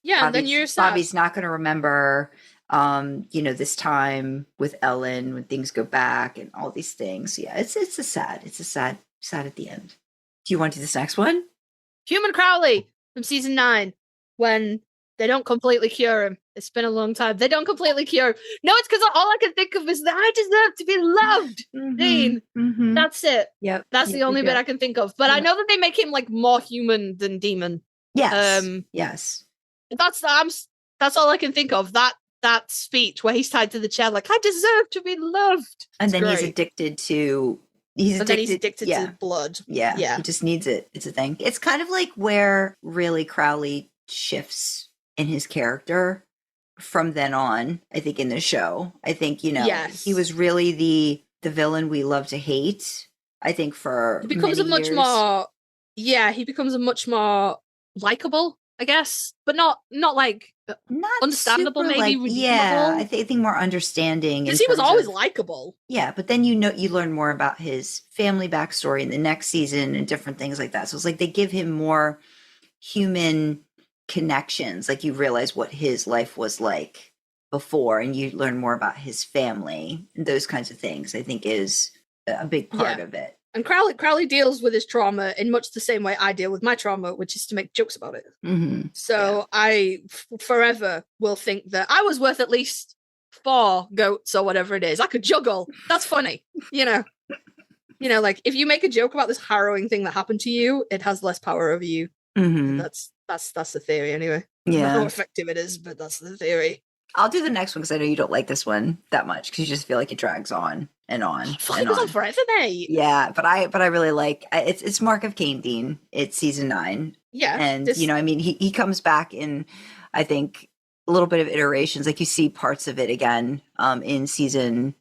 Yeah, and then you're sad. Bobby's not going to remember, this time with Ellen when things go back and all these things. Yeah, it's a sad at the end. Do you want to do this next one? Human Crowley from season 9, when they don't completely cure him. It's been a long time. They don't completely cure him. No, it's because all I can think of is that I deserve to be loved. Dean. Mm-hmm. That's it. Yep. That's the only bit I can think of. But I know that they make him like more human than demon. Yes. Yes. That's all I can think of. That speech where he's tied to the chair, like, I deserve to be loved. And then he's addicted to to blood. Yeah. He just needs it. It's a thing. It's kind of like where really Crowley shifts in his character from then on, I think, in the show. I think, he was really the villain we love to hate. I think he becomes a much more likable, I guess, but not like not understandable, maybe like, redeemable. Yeah, I think more understanding. Because he was always likable. Yeah, but then you learn more about his family backstory in the next season and different things like that. So it's like they give him more human connections. Like you realize what his life was like before, and you learn more about his family and those kinds of things. I think is a big part of it. And Crowley deals with his trauma in much the same way I deal with my trauma, which is to make jokes about it. Mm-hmm. So I forever will think that I was worth at least 4 goats or whatever it is. I could juggle. That's funny. Like if you make a joke about this harrowing thing that happened to you, it has less power over you. Mm-hmm. That's the theory anyway. Yeah. I don't know how effective it is, but that's the theory. I'll do the next one because I know you don't like this one that much because you just feel like it drags on and on. It goes on forever, mate. Yeah, but I really like it's Mark of Cain, Dean. It's season 9. Yeah, and he comes back in, I think, a little bit of iterations. Like you see parts of it again in season.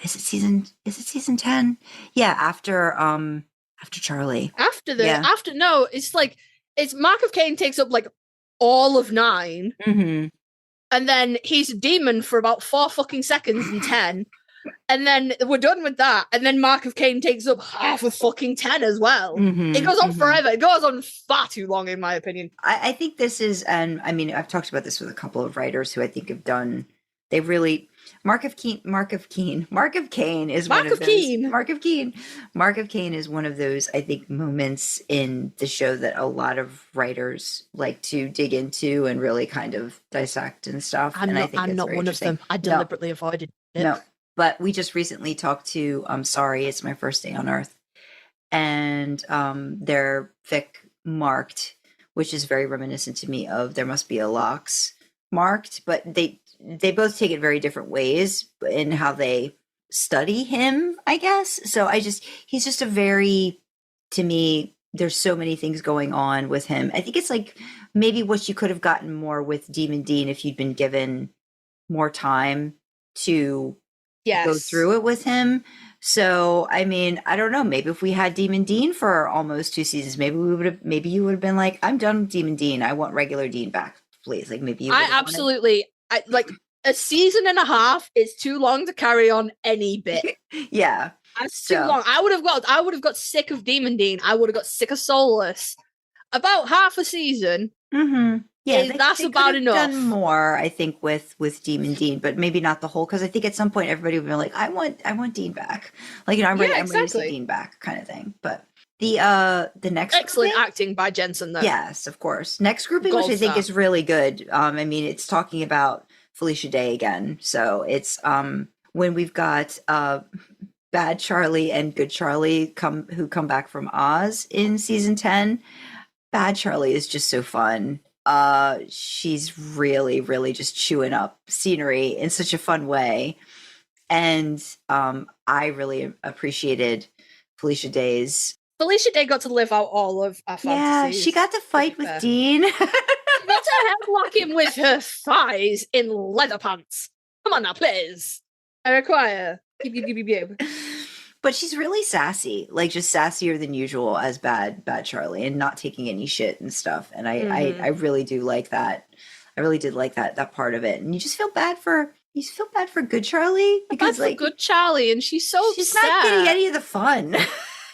Is it season 10? Yeah, after Charlie. It's Mark of Cain takes up like all of 9. Mm-hmm. And then he's a demon for about 4 fucking seconds in 10. And then we're done with that. And then Mark of Cain takes up half of fucking 10 as well. Mm-hmm, it goes on forever. It goes on far too long, in my opinion. I think this is, and I mean, I've talked about this with a couple of writers who I think have done, they really, Mark of Cain is one of those, I think, moments in the show that a lot of writers like to dig into and really kind of dissect and stuff. I'm not one of them. I deliberately avoided it. No, but we just recently talked to Sorry, It's My First Day on Earth, and their fic marked, which is very reminiscent to me of There Must Be a Lox marked, but they both take it very different ways in how they study him, I guess. So he's just a very, to me, there's so many things going on with him. I think it's like maybe what you could have gotten more with Demon Dean if you'd been given more time to go through it with him. So, I mean, I don't know. Maybe if we had Demon Dean for almost 2 seasons, maybe you would have been like, I'm done with Demon Dean. I want regular Dean back, please. Like maybe you like a season and a half is too long to carry on any bit. Yeah. That's too long. I would have got sick of Demon Dean. I would have got sick of Soulless. About half a season. Mm-hmm. Yeah, that's about enough. Done more, I think, with Demon Dean, but maybe not the whole. Because I think at some point everybody would be like, "I want Dean back." Like I'm ready to see Dean back, kind of thing. But the next excellent acting by Jensen, though. Yes, of course. Next grouping, which I think is really good. I mean, it's talking about Felicia Day again. So it's when we've got Bad Charlie and Good Charlie who come back from Oz in season 10. Bad Charlie is just so fun. She's really, really just chewing up scenery in such a fun way. And I really appreciated Felicia Day got to live out all of our fantasies. Yeah, she got to fight with Dean. Not to headlock him with her thighs in leather pants. Come on now, please. I require. But she's really sassy, like just sassier than usual as bad Charlie, and not taking any shit and stuff. And I really do like that. I really did like that part of it. And you just feel bad for good Charlie, because like good Charlie, and she's not getting any of the fun.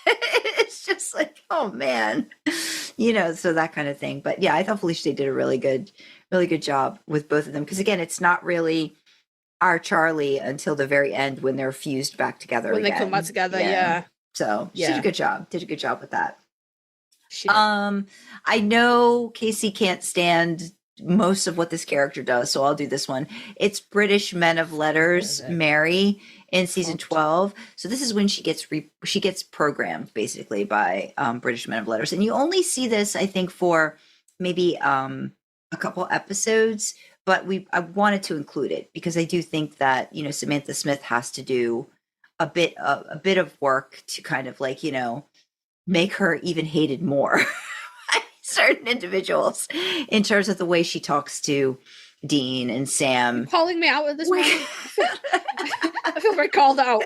It's just like, oh man, so that kind of thing. But yeah, I thought Felicia Day did a really good job with both of them, because again, it's not really our Charlie until the very end when they're fused back together when again. they come back together. Yeah. So she did a good job. Did a good job with that. She did. I know Kasey can't stand most of what this character does, so I'll do this one. It's British Men of Letters, Mary, in season 12. So this is when she gets programmed basically by British Men of Letters, and you only see this, I think, for maybe a couple episodes. But I wanted to include it because I do think that Samantha Smith has to do a bit of work to kind of like make her even hated more by certain individuals in terms of the way she talks to Dean and Sam. You're calling me out at this moment. I feel very called out.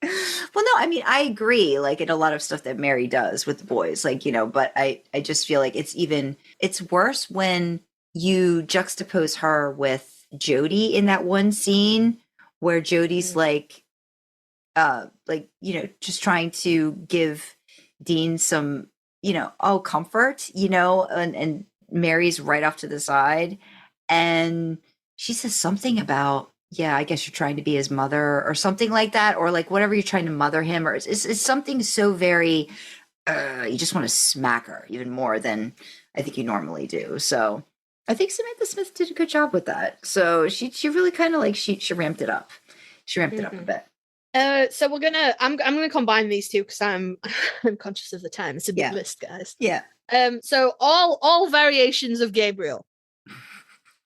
Well, no, I mean, I agree, like in a lot of stuff that Mary does with the boys, like, but I just feel like it's worse when you juxtapose her with Jody in that one scene where Jody's just trying to give Dean some, comfort, and Mary's right off to the side. And she says something about, yeah, I guess you're trying to be his mother or something like that, or like whatever you're trying to mother him, or it's something so very, you just want to smack her even more than I think you normally do. So I think Samantha Smith did a good job with that. So she really kind of like, she ramped it up. She ramped it up a bit. So I'm gonna combine these two because I'm conscious of the time. It's a big list, guys. Yeah. So all variations of Gabriel,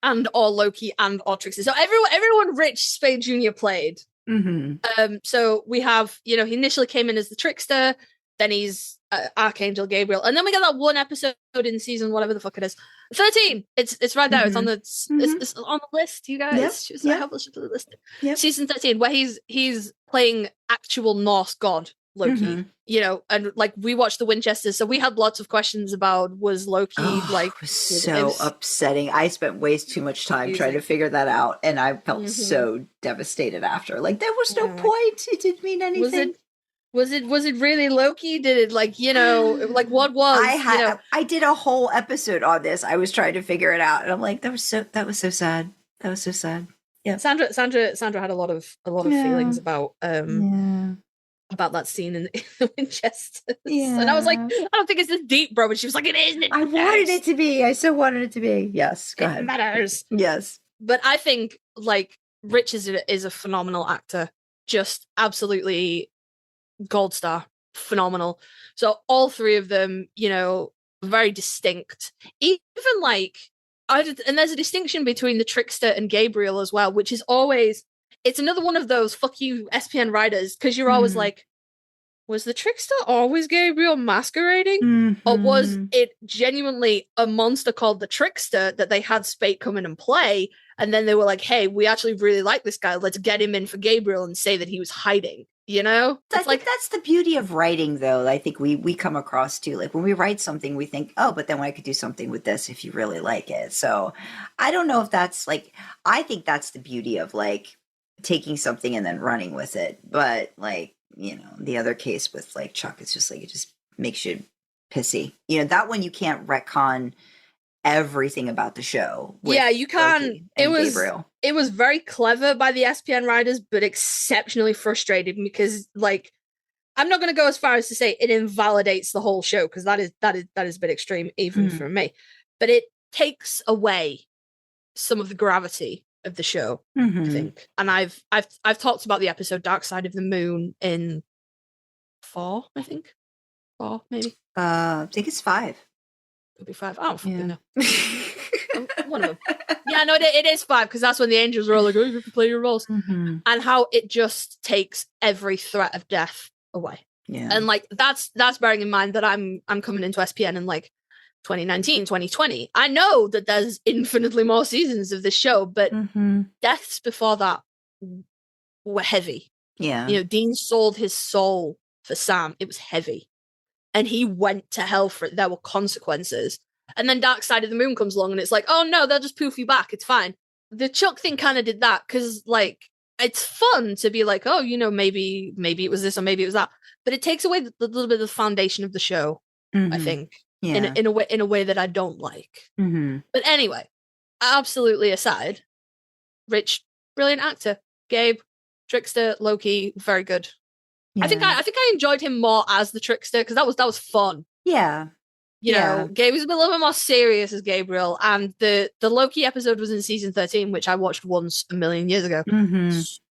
and or Loki, and or Trixie. So everyone Rich Spade Jr. played. Mm-hmm. So we have, he initially came in as the trickster, then he's Archangel Gabriel, and then we got that one episode in season whatever the fuck it is, 13. It's right there. Mm-hmm. It's on the it's on the list, you guys. I have to the list. Yep. Season 13, where he's playing actual Norse god Loki. And like we watched the Winchesters, so we had lots of questions about was Loki it was so upsetting. I spent way too much time trying to figure that out, and I felt so devastated after. Like there was no point. It didn't mean anything. Was it really Loki? Did it like what was? I did a whole episode on this. I was trying to figure it out, and I'm like, that was so sad. That was so sad. Yeah. Sandra had a lot of feelings about about that scene in the Winchester. Yeah. And I was like, I don't think it's this deep, bro. But she was like, it is. I wanted it to be. I so wanted it to be. Yes. Go ahead. It matters. Yes. But I think like Rich is a phenomenal actor. Just absolutely gold star. Phenomenal. So all three of them, very distinct. Even like, and there's a distinction between the trickster and Gabriel as well, which is always, it's another one of those fuck you SPN writers, because you're always like, was the trickster always Gabriel masquerading? Or was it genuinely a monster called the trickster that they had Spate come in and play, and then they were like, hey, we actually really like this guy, let's get him in for Gabriel and say that he was hiding, I think that's the beauty of writing, though. I think we come across too, like when we write something, we think, oh, but then I could do something with this if you really like it. So I don't know if that's like, I think that's the beauty of like taking something and then running with it. But like, the other case with like Chuck, it's just like, it just makes you pissy. That one you can't retcon everything about the show. Yeah, you can. It was very clever by the SPN writers, but exceptionally frustrating because, like, I'm not going to go as far as to say it invalidates the whole show, because that is a bit extreme even for me. But it takes away some of the gravity of the show, I think. And I've talked about the episode Dark Side of the Moon in 4, I think. 4, maybe. I think it's 5. Could be 5. I don't fucking know. One of them. Yeah, no, it is 5, because that's when the angels are all like, oh, you have to play your roles. And how it just takes every threat of death away. Yeah. And like that's bearing in mind that I'm coming into SPN and like 2019, 2020. I know that there's infinitely more seasons of this show, but deaths before that were heavy. Yeah. You know, Dean sold his soul for Sam. It was heavy. And he went to hell for it. There were consequences. And then Dark Side of the Moon comes along and it's like, oh no, they'll just poof you back. It's fine. The Chuck thing kind of did that because, like, it's fun to be like, oh, you know, maybe it was this or maybe it was that. But it takes away the little bit of the foundation of the show, I think, in a way that I don't like. But anyway, absolutely aside, Rich, brilliant actor. Gabe, Trickster, Loki, very good. Yeah. I think I enjoyed him more as the Trickster because that was fun. Yeah. You know, Gabe was a little bit more serious as Gabriel, and the Loki episode was in season 13, which I watched once a million years ago.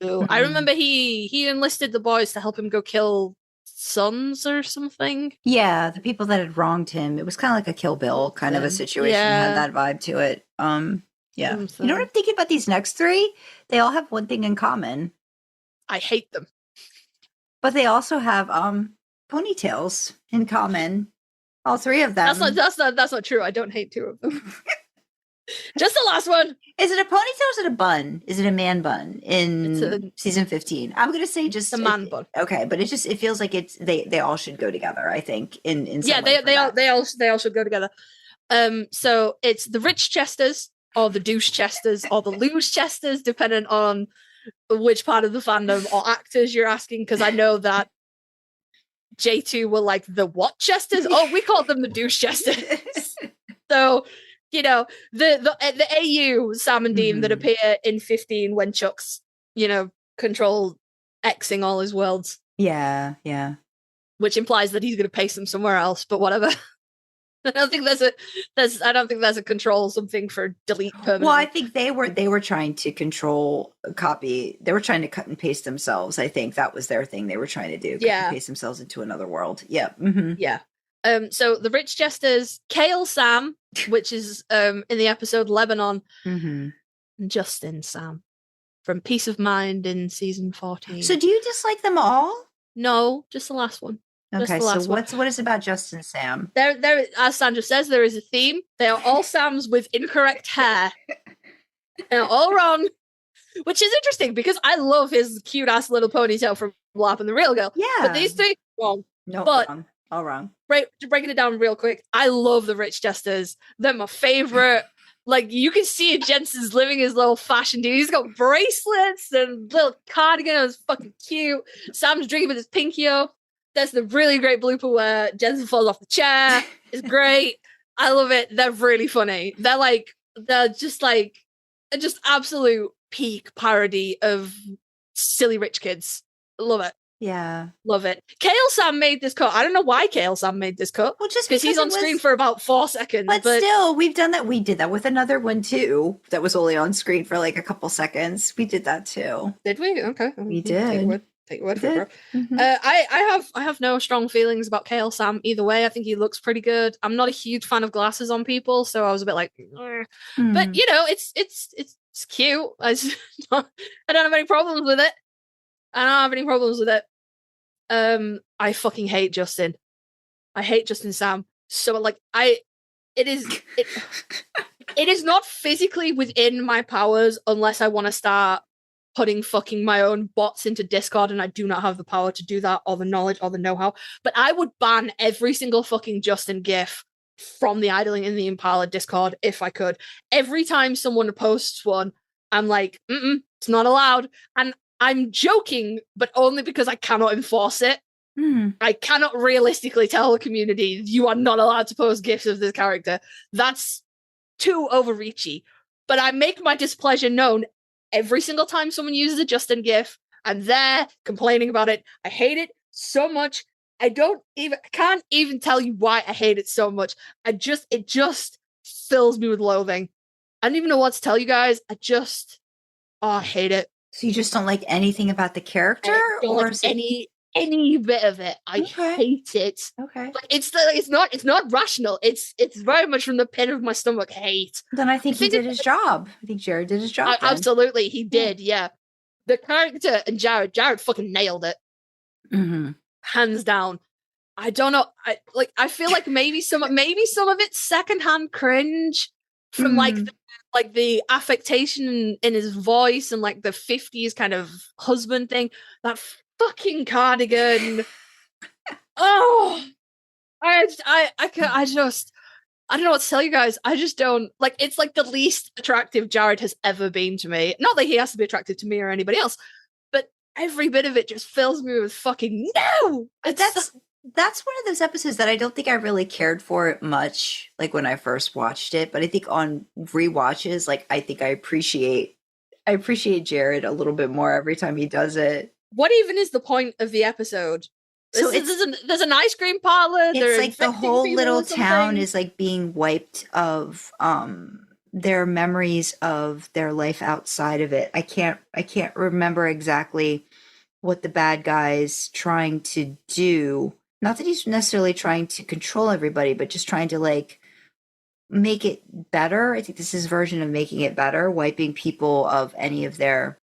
So I remember he enlisted the boys to help him go kill sons or something. Yeah, the people that had wronged him. It was kind of like a Kill Bill kind of a situation. Had that vibe to it. Yeah. You know what I'm thinking about these next three? They all have one thing in common. I hate them. But they also have ponytails in common. All three of them. That's not true. I don't hate two of them. Just the last one. Is it a ponytail or is it a bun? Is it a man bun in season 15? I'm gonna say just a man bun. Okay, but it feels like it's they all should go together, I think. In some they all should go together. So it's the Rich Chesters or the Douche Chesters or the Loose Chesters, depending on which part of the fandom or actors you're asking, because I know that J2 were like the what Chesters? Oh, we called them the Douche Chesters. So, you know, the AU Sam and Dean that appear in 15 when Chuck's, you know, control Xing all his worlds. Yeah. Which implies that he's going to paste them somewhere else, but whatever. I don't think there's a control something for delete permanently. Well, I think they were trying to control copy. They were trying to cut and paste themselves. I think that was their thing. They were trying to do cut and paste themselves into another world. Yeah. Yeah. So the Rich Jesters, Kale Sam, which is in the episode Lebanon, and Justin Sam from Peace of Mind in season 14. So do you dislike them all? No, just the last one. Okay, so what is about Justin Sam? There, as Sandra says, there is a theme. They are all Sams with incorrect hair. They're all wrong, which is interesting because I love his cute ass little ponytail from Lap and the Real Girl. Yeah, but these three wrong. No, but wrong. All wrong. Right, breaking it down real quick. I love the Rich Jesters. They're my favorite. Like, you can see Jensen's living his little fashion dude. He's got bracelets and little cardigan. It's fucking cute. Sam's drinking with his Pinkio. There's the really great blooper where Jensen falls off the chair. It's great. I love it. They're really funny. They're just absolute peak parody of silly rich kids. Love it. Yeah. Love it. Kale Sam made this cut. I don't know why Kale Sam made this cut. Well, just because he's on screen for about 4 seconds. But still, we've done that. We did that with another one too. That was only on screen for like a couple seconds. We did that too. Did we? Okay. We did. Take your word for it. I have no strong feelings about Kale Sam either way. I think he looks pretty good. I'm not a huge fan of glasses on people, so I was a bit like, but you know, it's cute. I don't have any problems with it. I fucking hate Justin. I hate Justin Sam. So like it is not physically within my powers unless I want to start putting fucking my own bots into Discord, and I do not have the power to do that or the knowledge or the know-how. But I would ban every single fucking Justin GIF from the Idling in the Impala Discord if I could. Every time someone posts one, I'm like, it's not allowed. And I'm joking, but only because I cannot enforce it. I cannot realistically tell the community you are not allowed to post GIFs of this character. That's too overreachy. But I make my displeasure known every single time someone uses a Justin GIF. I'm there complaining about it. I hate it so much. I can't even tell you why I hate it so much. It just fills me with loathing. I don't even know what to tell you guys. I hate it. So you just don't like anything about the character, or any bit of it? I hate it. Okay, like it's not rational. It's very much from the pit of my stomach. Hate. Then I think he did his job. I think Jared did his job. Absolutely, he did. Yeah, the character and Jared fucking nailed it. Hands down. I don't know. I feel like maybe some of it's secondhand cringe from like the affectation in his voice and like the 50s kind of husband thing. That fucking cardigan. Oh, I just I don't know what to tell you guys. I just don't like. It's like the least attractive Jared has ever been to me. Not that he has to be attractive to me or anybody else, but every bit of it just fills me with fucking no. That's one of those episodes that I don't think I really cared for it much, like when I first watched it. But I think on rewatches, like I think I appreciate Jared a little bit more every time he does it. What even is the point of the episode? So there's an ice cream parlor. It's like the whole little town is like being wiped of their memories of their life outside of it. I can't remember exactly what the bad guy's trying to do. Not that he's necessarily trying to control everybody, but just trying to like make it better. I think this is his version of making it better, wiping people of any of their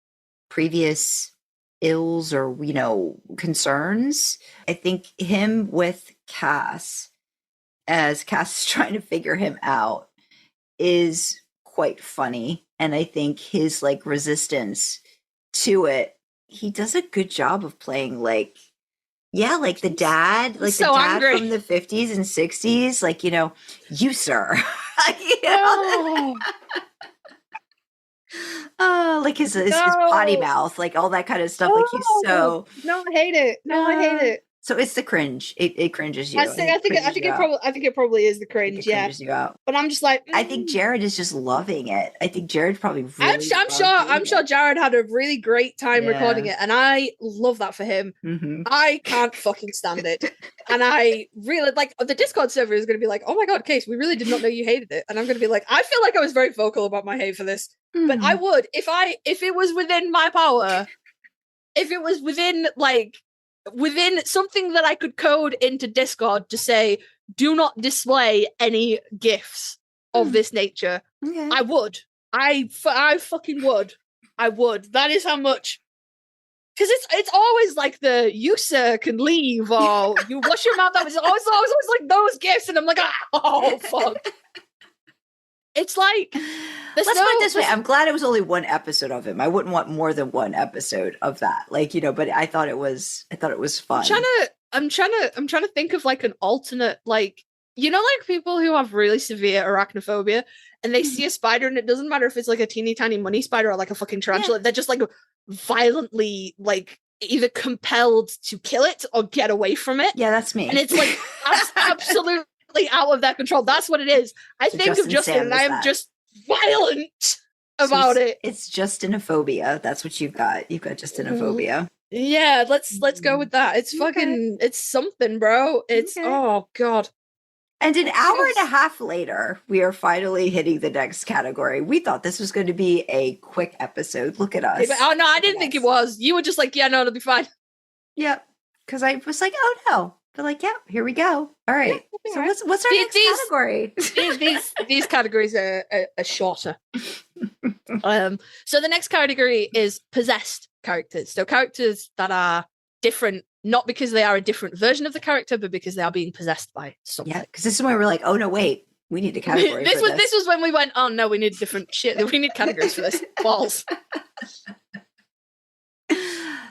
previous ills or, you know, concerns. I think him with Cass, as Cass is trying to figure him out, is quite funny. And I think his like resistance to it, he does a good job of playing like, yeah, like the dad, like so the dad angry from the 50s and 60s, like, you know, you sir. You know? Like his potty mouth, like all that kind of stuff. Like he's so I hate it. I hate it. So it's the cringe. It cringes you. I think it probably is the cringe. It cringes you out. But I'm just like, I think Jared is just loving it. I think Jared's probably really. I'm sure Jared had a really great time recording it, and I love that for him. Mm-hmm. I can't fucking stand it, and I really like the Discord server is going to be like, oh my god, Case, we really did not know you hated it, and I'm going to be like, I feel like I was very vocal about my hate for this, but I would if it was within my power, if it was within something that I could code into Discord to say, do not display any GIFs of this nature. Okay. I would. I fucking would. I would. That is how much. Because it's always like the you sir can leave or you wash your mouth. It's always like those GIFs, and I'm like, oh fuck. It's like let's put it this way. I'm glad it was only one episode of him. I wouldn't want more than one episode of that. Like, you know, but I thought it was fun. I'm trying to think of like an alternate, like, you know, like people who have really severe arachnophobia and they see a spider and it doesn't matter if it's like a teeny tiny money spider or like a fucking tarantula. They're just like violently like either compelled to kill it or get away from it. Yeah, that's me. And it's like absolutely out of their control. That's what it is. I think of Justin and I am just violent about it. It's Justinophobia. That's what you've got. You've got Justinophobia. Yeah, let's go with that. It's fucking it's something, bro. It's oh god. And an hour and a half later, we are finally hitting the next category. We thought this was going to be a quick episode. Look at us. Oh no, I didn't think it was. You were just like, yeah, no, it'll be fine. Yep. Because I was like, oh no. But like, yeah, here we go. All right. So what's our next category? These categories are shorter. So the next category is possessed characters. So characters that are different, not because they are a different version of the character, but because they are being possessed by something. Yeah, because this is when we're like, oh no, wait, we need a category. This was when we went, oh no, we need different shit. We need categories for this. Balls.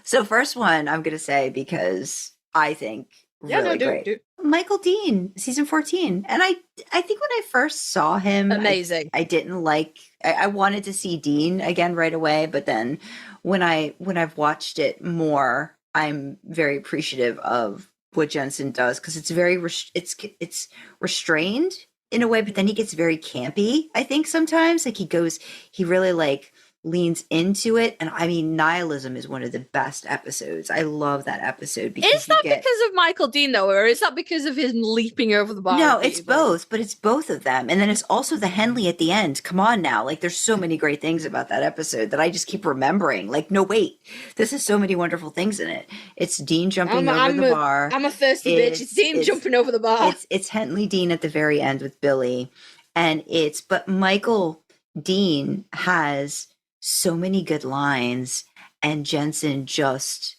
So first one, I'm going to say because I think. Really great. Do. Michael Dean, season 14. And I think when I first saw him, amazing. I didn't like, I wanted to see Dean again right away. But then when I've watched it more, I'm very appreciative of what Jensen does. Cause it's very, it's restrained in a way, but then he gets very campy. I think sometimes like he really like leans into it. And I mean, Nihilism is one of the best episodes. I love that episode. Is that because of Michael Dean though, or is that because of his leaping over the bar? No, it's both, but it's both of them. And then it's also the Henley at the end. Come on now. Like there's so many great things about that episode that I just keep remembering. Like, no, wait, this has so many wonderful things in it. It's Dean jumping over the bar. I'm a thirsty bitch. It's Dean jumping over the bar. It's Henley Dean at the very end with Billy. And but Michael Dean has so many good lines, and Jensen just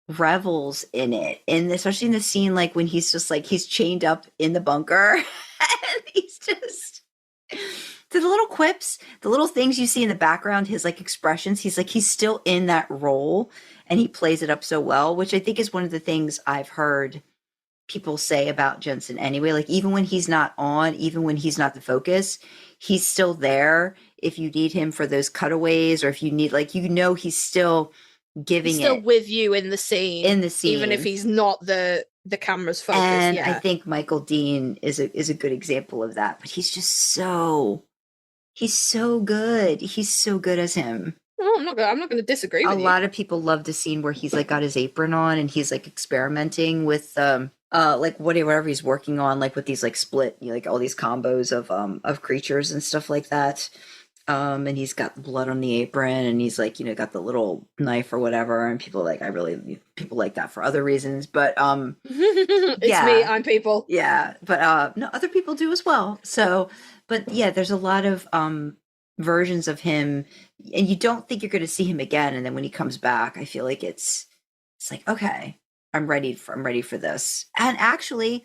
revels in it, and especially in the scene like when he's just like he's chained up in the bunker and he's just the little quips, the little things you see in the background, his like expressions, he's still in that role and he plays it up so well, which I think is one of the things I've heard people say about Jensen anyway. Like even when he's not on, even when he's not the focus, he's still there if you need him for those cutaways, or if you need like he's still giving he's still it with you in the scene, even if scene. he's not the camera's focus. And I think Michael Dean is a good example of that. But he's so good. He's so good as him. Well, I'm not going to disagree with you. A lot of people love the scene where he's like got his apron on and he's like experimenting with like whatever he's working on, like with these like split, like all these combos of creatures and stuff like that. And he's got blood on the apron and he's like, got the little knife or whatever. And people like, people like that for other reasons, but, it's me, I'm people. Yeah. But, no, other people do as well. So, but yeah, there's a lot of, versions of him and you don't think you're going to see him again. And then when he comes back, I feel like it's like, okay, I'm ready for this. And actually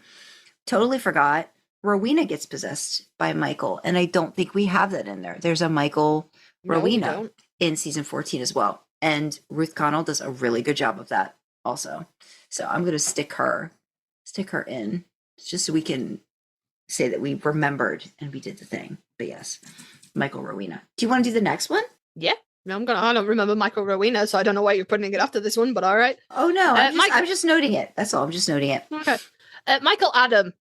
totally forgot, Rowena gets possessed by Michael, and I don't think we have that in there. There's a Michael Rowena in season 14 as well, and Ruth Connell does a really good job of that also. So I'm going to stick her in just so we can say that we remembered and we did the thing. But yes, Michael Rowena. Do you want to do the next one? Yeah. No, I don't remember Michael Rowena, so I don't know why you're putting it after this one, but all right. Oh no, I'm just noting it. That's all. I'm just noting it. Okay. Michael Adam.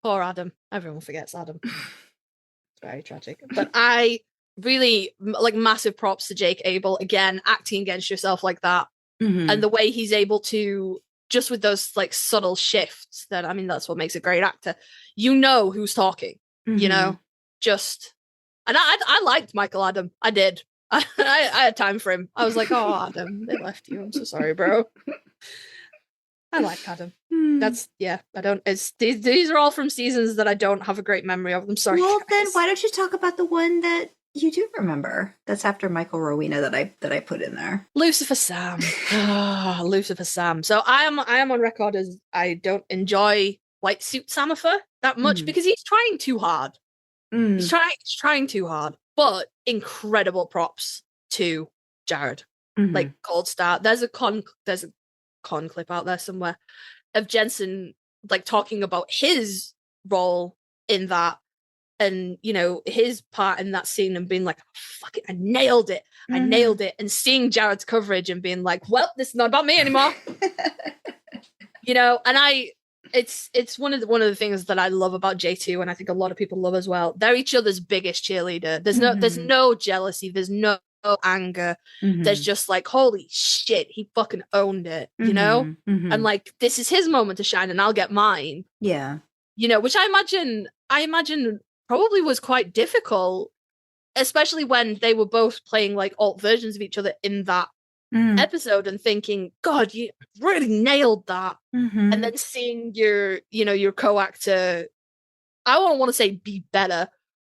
Poor Adam. Everyone forgets Adam. It's very tragic. But I really, like, massive props to Jake Abel. Again, acting against yourself like that. Mm-hmm. And the way he's able to, just with those, like, subtle shifts, that's what makes a great actor. You know who's talking, Mm-hmm. just... And I liked Michael Adam. I did. I had time for him. I was like, oh, Adam, they left you. I'm so sorry, bro. I like Adam. I don't. These are all from seasons that I don't have a great memory of. I'm sorry. Well, guys. then why don't you talk about the one that you do remember? That's after Michael Rowena that I put in there. Lucifer Sam. Lucifer Sam. So I am on record as I don't enjoy White Suit Samifer that much because he's trying too hard. He's trying too hard. But incredible props to Jared. Like Cold Start. There's a con clip out there somewhere of Jensen like talking about his role in that, and his part in that scene, and being like, fuck it, I nailed it, and seeing Jared's coverage and being like, well, this is not about me anymore. And it's one of the things that I love about J2, and I think a lot of people love as well. They're each other's biggest cheerleader. There's no jealousy, there's no anger. There's just like, holy shit, he fucking owned it, and like, this is his moment to shine and I'll get mine. Which I imagine probably was quite difficult, especially when they were both playing like alt versions of each other in that episode, and thinking, God, you really nailed that. And then seeing your co-actor, I don't want to say be better,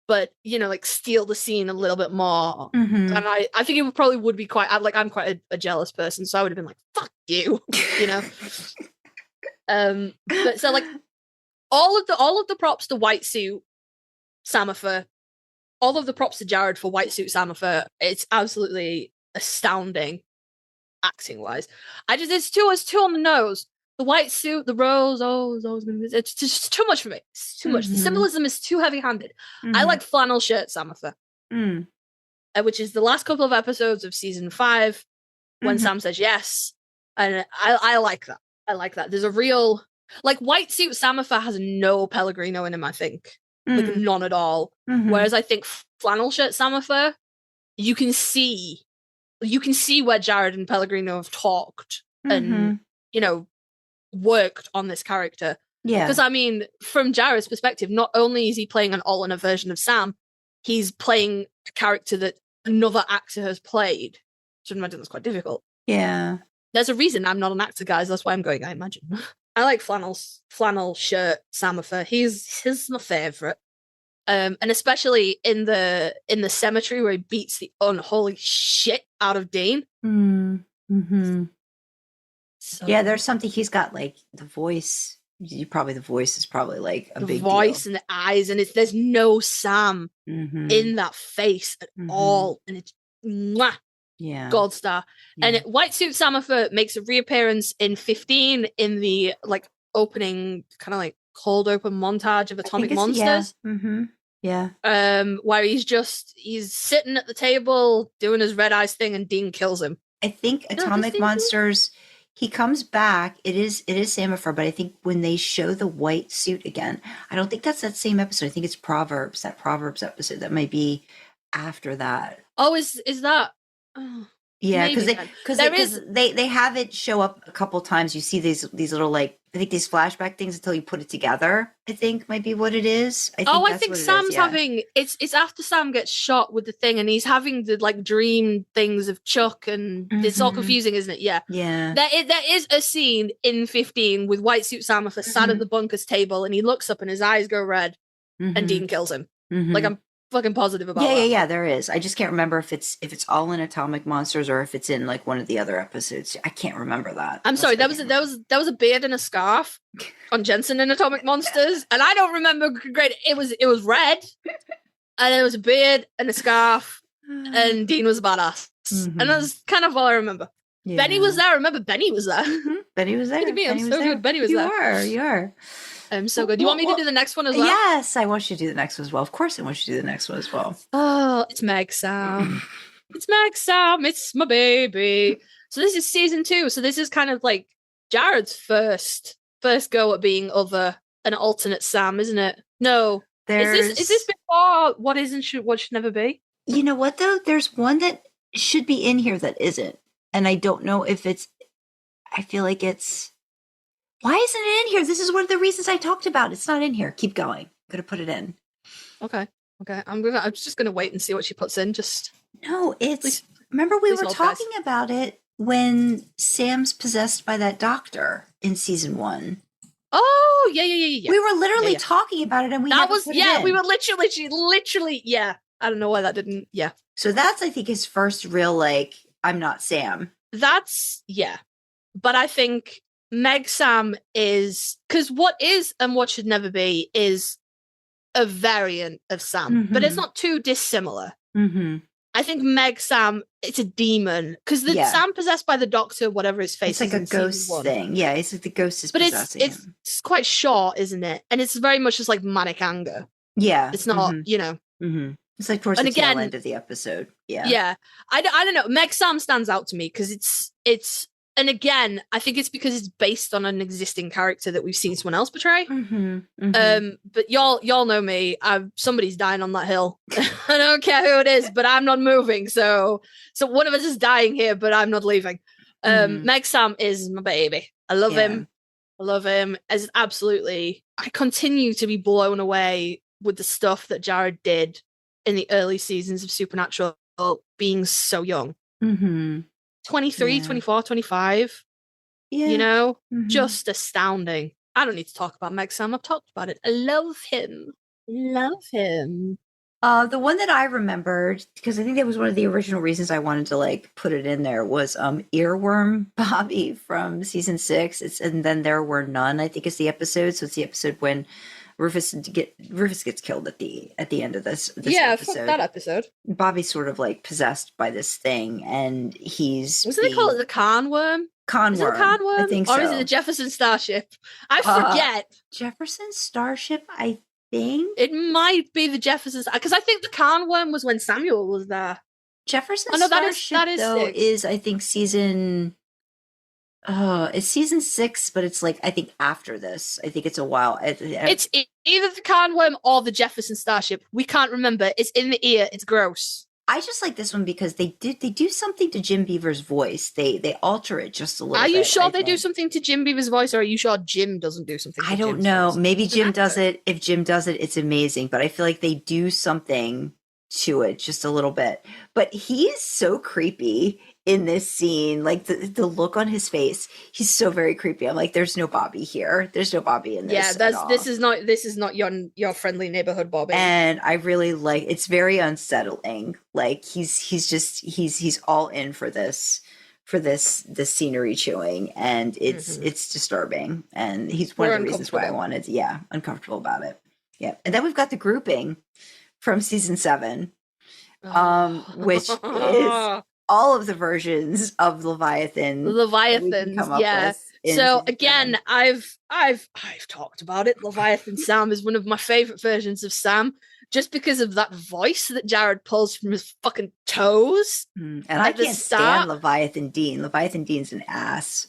but like steal the scene a little bit more. And I think it probably would be quite, I'm quite a jealous person, so I would have been like, fuck you. But so like all of the props to White Suit Samifer, all of the props to Jared for White Suit Samifer. It's absolutely astounding acting wise. It's too on the nose. The white suit, the rose, it's just too much for me. It's too much. The symbolism is too heavy-handed. I like flannel shirt Samifer, which is the last couple of episodes of season 5 when Sam says yes, and I like that. I like that. There's a real, like, white suit Samifer has no Pellegrino in him, I think. Like, none at all. Whereas I think flannel shirt Samifer, you can see where Jared and Pellegrino have talked and worked on this character. Because I mean, from Jared's perspective, not only is he playing an alternate version of Sam, he's playing a character that another actor has played. So I imagine that's quite difficult. There's a reason I'm not an actor, guys. That's why I'm going, I imagine. I like flannel shirt Samifer. He's my favourite. And especially in the cemetery where he beats the unholy shit out of Dean. So Yeah, there's something he's got, like the voice. The voice is probably like a the big voice deal. and the eyes, and there's no Sam Mm-hmm. in that face at all, and it's mwah, Yeah. gold star. Yeah. And White Suit Samofer makes a reappearance in 15 in the like opening, kind of like cold open montage of Atomic Monsters. Yeah. Mm-hmm. Yeah. Where he's sitting at the table doing his red eyes thing, and Dean kills him. I think Atomic Monsters, he comes back. It is Samafor, but I think when they show the white suit again, I don't think that's that same episode. I think it's Proverbs, that Proverbs episode. That might be after that. Oh, is that? Oh, yeah, because they have it show up a couple times. You see these little, like, I think these flashback things until you put it together. I think might be what it is. I think Sam's having it's after Sam gets shot with the thing, and he's having the like dream things of Chuck, and it's all confusing, isn't it? Yeah. There is a scene in 15 with White Suit Samofer sat at the bunker's table, and he looks up and his eyes go red, and Dean kills him. Like, I'm fucking positive about that. Yeah, there is. I just can't remember if it's all in Atomic Monsters or if it's in like one of the other episodes. I can't remember that. I'm sorry, that was a beard and a scarf on Jensen in Atomic Monsters, and I don't remember great. It was red, and it was a beard and a scarf, and Dean was a badass, and that's kind of all I remember. Yeah. Benny was there. I remember Benny was there. Benny was there. Look at me, I'm so good. Benny was there. You are. I'm so good. Do you want me to do the next one as well? Yes, I want you to do the next one as well. Of course, I want you to do the next one as well. Oh, it's Meg Sam. It's Meg Sam. It's my baby. So this is season 2. So this is kind of like Jared's first go at being an alternate Sam, isn't it? No. Is this before what should never be? You know what though? There's one that should be in here that isn't, and I don't know if it's. I feel like it's. Why isn't it in here? This is one of the reasons I talked about. It's not in here. Keep going. I'm gonna put it in. Okay. I'm just gonna wait and see what she puts in. No, it's. Remember we were talking about it when Sam's possessed by that doctor in season 1. Oh yeah. We were literally talking about it, and we we were literally yeah. I don't know why that didn't. Yeah. So that's, I think, his first real like, I'm not Sam. That's but I think Meg Sam is, because what is and what should never be is a variant of Sam, but it's not too dissimilar. I think Meg Sam, it's a demon, because the Sam possessed by the doctor, whatever his face is, like a ghost thing. Yeah, it's like the ghost is possessing him. It's quite short, isn't it? And it's very much just like manic anger. Yeah, it's not, It's like towards the tail end of the episode. Yeah, I don't know. Meg Sam stands out to me because it's. And again, I think it's because it's based on an existing character that we've seen someone else portray. But y'all know me. Somebody's dying on that hill. I don't care who it is, but I'm not moving. So one of us is dying here, but I'm not leaving. Meg Sam is my baby. I love him. I love him. As absolutely, I continue to be blown away with the stuff that Jared did in the early seasons of Supernatural, being so young. 23, 24, 25. Yeah. Just astounding. I don't need to talk about Meg Sam. I've talked about it. I love him. The one that I remembered, because I think that was one of the original reasons I wanted to like put it in there, was Earworm Bobby from season 6. And then There Were None, I think is the episode. So it's the episode when Rufus gets killed at the end of this episode. Fuck that episode. Bobby's sort of like possessed by this thing, and wasn't they call it the Khan worm? Is it the Khan worm? I think so. Or is it the Jefferson Starship? I forget. Jefferson Starship, I think. It might be the Jefferson, because I think the Khan worm was when Samuel was there. Jefferson Starship, that is I think season. It's season 6, but it's like, I think after this. I think it's a while. It's either the Khan worm or the Jefferson Starship. We can't remember. It's in the ear. It's gross. I just like this one because they do something to Jim Beaver's voice. They alter it just a little bit. Are you sure they do something to Jim Beaver's voice, or are you sure Jim doesn't do something to I don't know. Maybe Jim does it. If Jim does it, it's amazing. But I feel like they do something to it just a little bit. But he is so creepy in this scene, like the look on his face, he's so very creepy. I'm like, there's no Bobby here. There's no Bobby in this. Yeah, this is not your friendly neighborhood Bobby. And I really like, it's very unsettling. Like he's all in for this for this scenery chewing, and it's disturbing, and he's one of the reasons why I wanted uncomfortable about it. Yeah. And then we've got the grouping from season 7, which is all of the versions of Leviathans, yeah. So again, I've talked about it. Leviathan Sam is one of my favorite versions of Sam, just because of that voice that Jared pulls from his fucking toes. And I can't stand Leviathan Dean. Leviathan Dean's an ass.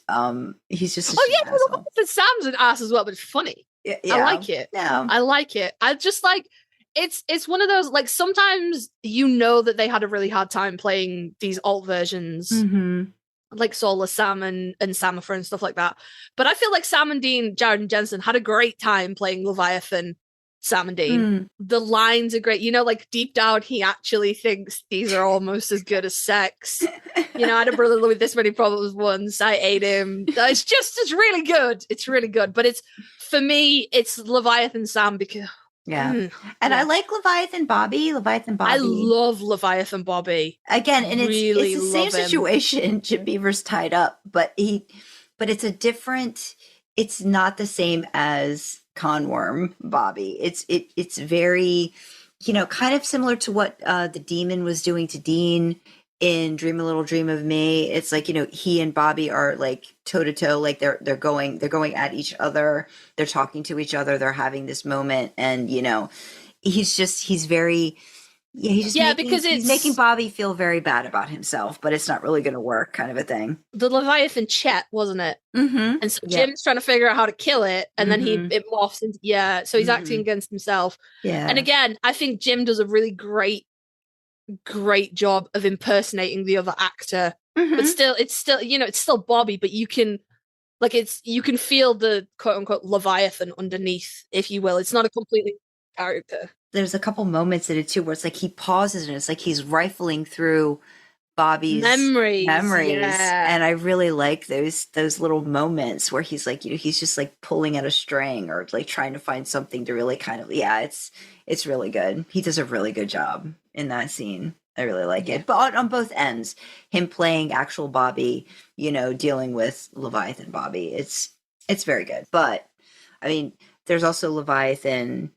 He's just Leviathan Sam's an ass as well, but it's funny. Yeah. I like it. Yeah. I like it. I just like it's one of those, like, sometimes you know that they had a really hard time playing these alt versions, like Soulless Sam and Samifer and stuff like that. But I feel like Sam and Dean, Jared and Jensen, had a great time playing Leviathan Sam and Dean. The lines are great. You know, like, deep down, he actually thinks these are almost as good as sex. You know, I had a brother with this many problems once. I ate him. It's really good. It's really good. But for me, it's Leviathan Sam because... Yeah. I like Leviathan Bobby. I love Leviathan Bobby. Again, and it's the same situation. Jim Beaver's tied up, but it's a different, it's not the same as Conworm Bobby. It's very, kind of similar to what the demon was doing to Dean in Dream a Little Dream of Me. It's like, he and Bobby are like toe to toe, like they're going at each other, they're talking to each other, they're having this moment, and he's making Bobby feel very bad about himself, but it's not really going to work, kind of a thing. The Leviathan Chet, wasn't it? And so Jim's trying to figure out how to kill it, and then it morphs into so he's acting against himself. And again, I think Jim does a really great job of impersonating the other actor, but it's still Bobby, but you can feel the quote unquote Leviathan underneath, if you will. It's not a completely character. There's a couple moments in it too where it's like he pauses and it's like he's rifling through Bobby's memories, and I really like those little moments where he's like, he's just like pulling at a string or like trying to find something to really kind of it's really good. He does a really good job in that scene. I really like it. But on both ends, him playing actual Bobby, dealing with Leviathan Bobby, it's very good. But I mean, there's also Leviathan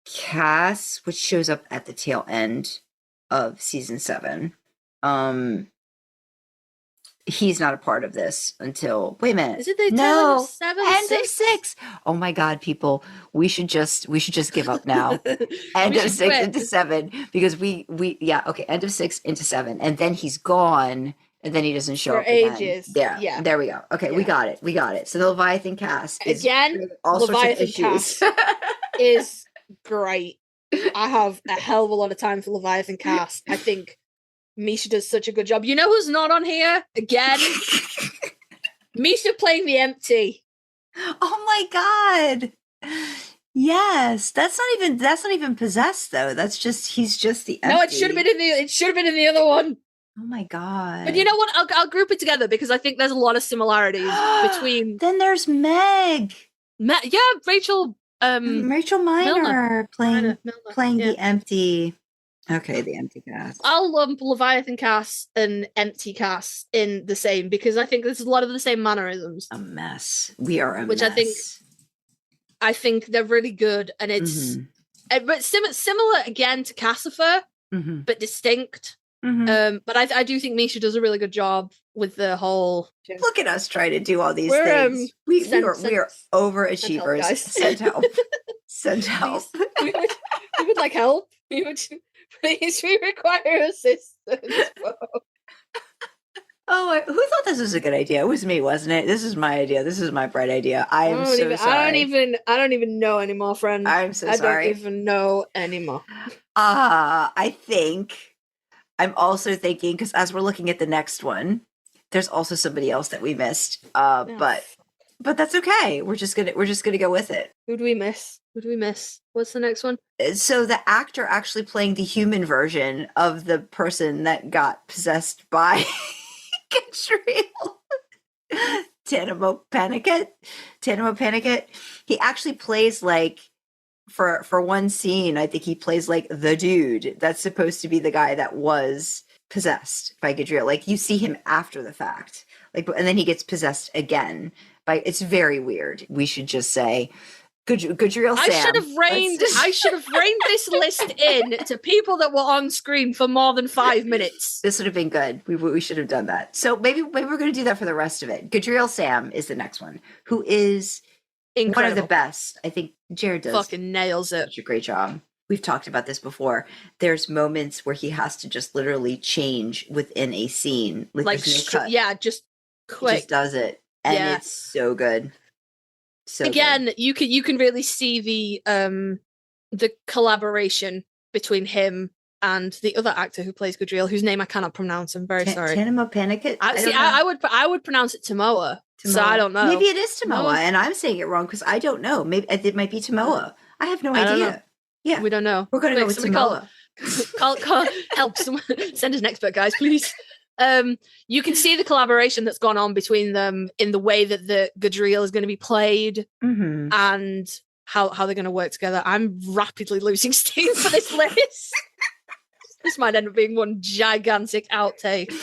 Cass, which shows up at the tail end of season 7. He's not a part of this until wait a minute. Is it the tail end of 7? End of 6. Oh my god, people. We should just give up now. End of 6 into 7. Because end of 6 into 7. And then he's gone. And then he doesn't show up ages. Again. Yeah. There we go. Okay, we got it. So the Leviathan cast is again, all Leviathan sorts of issues. Is great. I have a hell of a lot of time for Leviathan cast. I think Misha does such a good job. You know who's not on here? Again? Misha playing the empty. Oh my god. Yes. That's not even possessed though. He's just the empty. No, it should have been in the other one. Oh my god. But you know what? I'll group it together because I think there's a lot of similarities between. Then there's Meg. Rachel Miner playing the empty. Okay, the empty cast. I'll lump Leviathan cast and empty cast in the same because I think there's a lot of the same mannerisms. A mess. We are a which mess. I think they're really good, and it's but similar again to Cassifer, but distinct. But I do think Misha does a really good job with the whole. Look at us trying to do all these things. We are overachievers. Send help. Send help. We would like help. Please, we require assistance. Oh, who thought this was a good idea? It was me, wasn't it? This is my idea. This is my bright idea. I am so sorry. I don't even know anymore, friend. I'm so sorry. I don't even know anymore. I think I'm also thinking, because as we're looking at the next one, there's also somebody else that we missed. But that's okay. We're just gonna go with it. Who do we miss? What's the next one? So the actor actually playing the human version of the person that got possessed by Catriel. Tanamo Panicate. He actually plays like for one scene, I think he plays like the dude that's supposed to be the guy that was possessed by Gadriel. Like you see him after the fact, like, and then he gets possessed again by. It's very weird. We should just say. Gadriel Sam. I should have reined this list in to people that were on screen for more than 5 minutes. This would have been good. We should have done that. So maybe we're going to do that for the rest of it. Gadriel Sam is the next one, who is incredible. One of the best. I think Jared does. Fucking nails it. Such a great job. We've talked about this before. There's moments where he has to just literally change within a scene. Like no cut. Yeah, just quick. He just does it. And it's so good. So again, good. you can really see the collaboration between him and the other actor who plays Gadriel, whose name I cannot pronounce. I'm very sorry. Tanimo Panikit? I would pronounce it Tamoa. So I don't know. Maybe it is Tamoa, and I'm saying it wrong because I don't know. Maybe it might be Tamoa. I have no idea. Yeah, we don't know. We're going to go with Tamoa. Call help someone. Send us an expert, guys, please. You can see the collaboration that's gone on between them in the way that the Gadriel is going to be played and how they're going to work together. I'm rapidly losing steam for this list. This might end up being one gigantic outtake.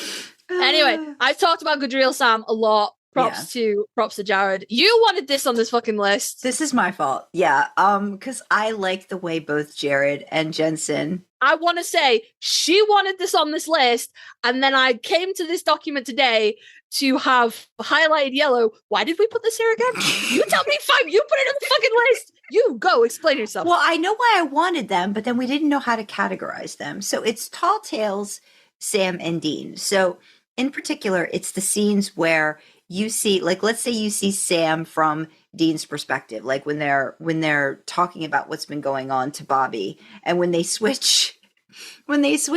Anyway, I've talked about Gadriel Sam a lot. Props to Jared. You wanted this on this fucking list. This is my fault. Yeah. Because I like the way both Jared and Jensen. I want to say she wanted this on this list, and then I came to this document today to have highlighted yellow. Why did we put this here again? You tell me, fine. You put it on the fucking list. You go explain yourself. Well, I know why I wanted them, but then we didn't know how to categorize them. So it's Tall Tales, Sam and Dean. So in particular, it's the scenes where you see, like, let's say you see Sam from Dean's perspective, like when they're talking about what's been going on to Bobby, and when they switch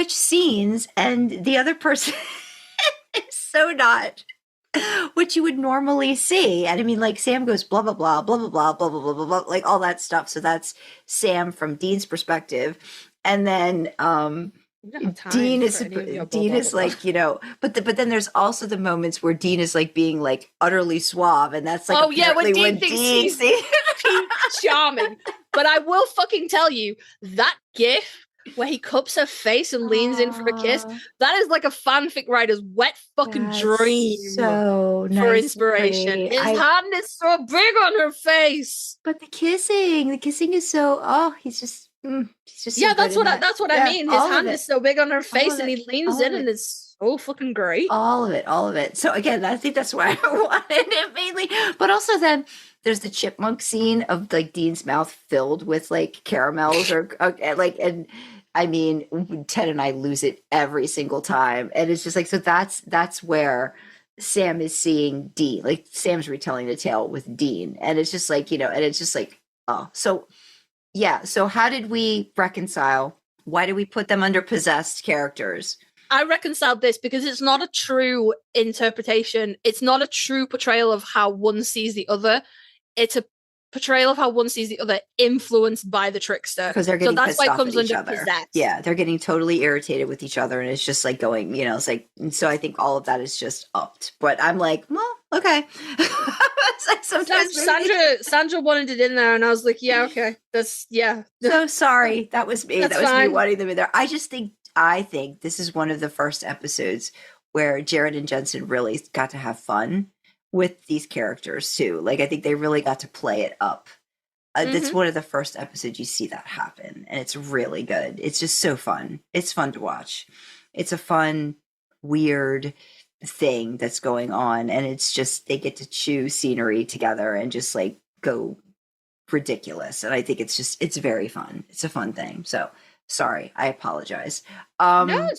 scenes and the other person is so not what you would normally see. And I mean, like, Sam goes blah, blah, blah, blah, blah, blah, blah, blah, blah, blah, blah, like all that stuff. So that's Sam from Dean's perspective. And then, Dean is like, you know, but then there's also the moments where Dean is like being like utterly suave, and that's like, when Dean thinks he's charming. But I will fucking tell you, that gif where he cups her face and leans in for a kiss, that is like a fanfic writer's wet fucking dream. So nice for inspiration. His hand is so big on her face. But the kissing is so, he's just so that's what I mean. His hand is so big on her face, and he leans in, and it's so fucking great. All of it. So again, I think that's why I wanted it mainly. But also then there's the chipmunk scene of like Dean's mouth filled with like caramels or like, and I mean, Ted and I lose it every single time, and it's just like, so that's where Sam is seeing Dean, like Sam's retelling the tale with Dean, and it's just like, you know, and it's just like, so. Yeah, so how did we reconcile? Why did we put them under possessed characters? I reconciled this because it's not a true interpretation. It's not a true portrayal of how one sees the other. It's a portrayal of how one sees the other influenced by the trickster. Because they're getting pissed off at each other. Possessed. Yeah, they're getting totally irritated with each other, and it's just like going, you know, it's like, and so I think all of that is just upped. But I'm like, well, okay. Like sometimes Sandra wanted it in there, and I was like, yeah, okay. That's, yeah. So sorry. That was me. That's that was fine. me wanting them in there. I think this is one of the first episodes where Jared and Jensen really got to have fun with these characters too. Like, I think they really got to play it up. That's one of the first episodes you see that happen, and it's really good. It's just so fun. It's fun to watch. It's a fun, weird thing that's going on, and it's just, they get to chew scenery together and just like go ridiculous. And I think it's very fun. It's a fun thing. So sorry, I apologize. No,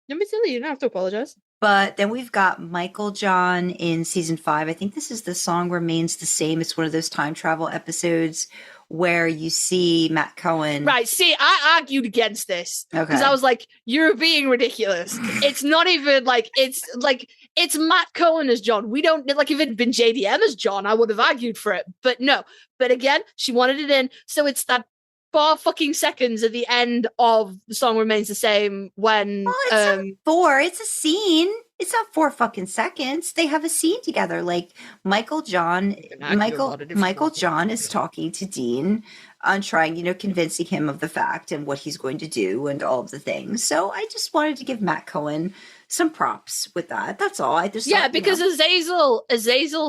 don't be silly. You don't have to apologize. But then we've got Michael John in season 5. I think this is The Song Remains the Same. It's one of those time travel episodes where you see Matt Cohen. Right. See, I argued against this because I was like, you're being ridiculous. It's not even like, it's Matt Cohen as John. We don't, like, if it had been JDM as John, I would have argued for it. But no. But again, she wanted it in. So it's that 4 fucking seconds at the end of The Song Remains the Same when it's not 4, it's a scene. It's not 4 fucking seconds. They have a scene together. Like Michael John is talking to Dean on trying, convincing him of the fact and what he's going to do and all of the things. So I just wanted to give Matt Cohen some props with that. That's all. I just because Azazel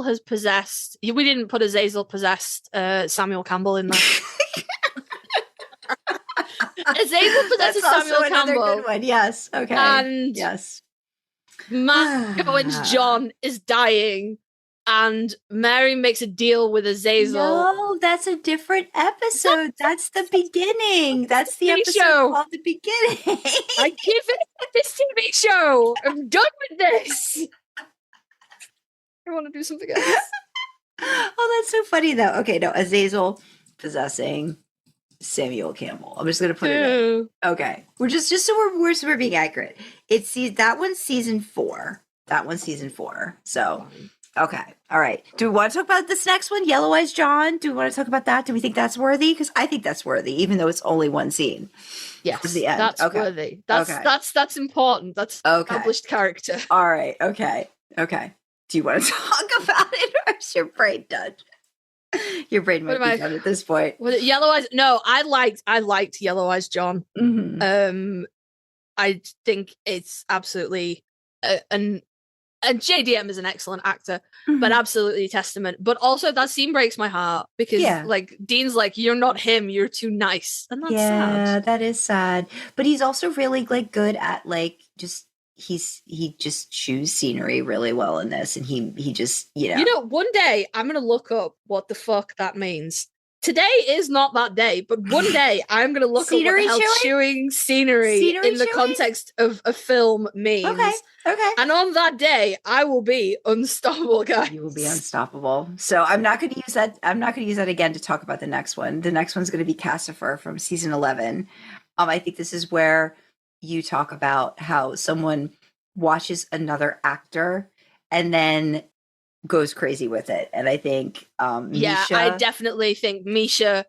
has possessed. We didn't put Azazel possessed Samuel Campbell in there. Azazel possesses Samuel Campbell. Good one. Yes. Okay. And yes. Matt Cohen's John is dying, and Mary makes a deal with Azazel. No, that's a different episode. That's the beginning. That's the episode called The Beginning. I give it this TV show. I'm done with this. I want to do something else. Oh, that's so funny, though. Okay, no, Azazel possessing Samuel Campbell. I'm just gonna put it in. Okay, we're just so we're being accurate. That one's season 4. So, okay, all right. Do we want to talk about this next one, Yellow Eyes John? Do we want to talk about that? Do we think that's worthy? Because I think that's worthy, even though it's only one scene. Yes, the end. That's worthy. That's important. That's published character. All right. Okay. Do you want to talk about it, or is your brain done? Your brain might be done at this point. Was it Yellow Eyes? No, I liked Yellow Eyes John. Mm-hmm. I think it's absolutely and JDM is an excellent actor, but absolutely a testament. But also that scene breaks my heart because Dean's like, you're not him, you're too nice, and that's sad. Yeah, that is sad. But he's also really good at he just chews scenery really well in this, and he just one day I'm gonna look up what the fuck that means. Today is not that day, but one day I'm gonna look up what the hell chewing scenery in the context of a film means. Okay. And on that day, I will be unstoppable, guys. You will be unstoppable. So I'm not going to use that. I'm not going to use that again to talk about the next one. The next one's going to be Cassifer from season 11. I think this is where you talk about how someone watches another actor and then goes crazy with it. And I think Misha, I definitely think Misha,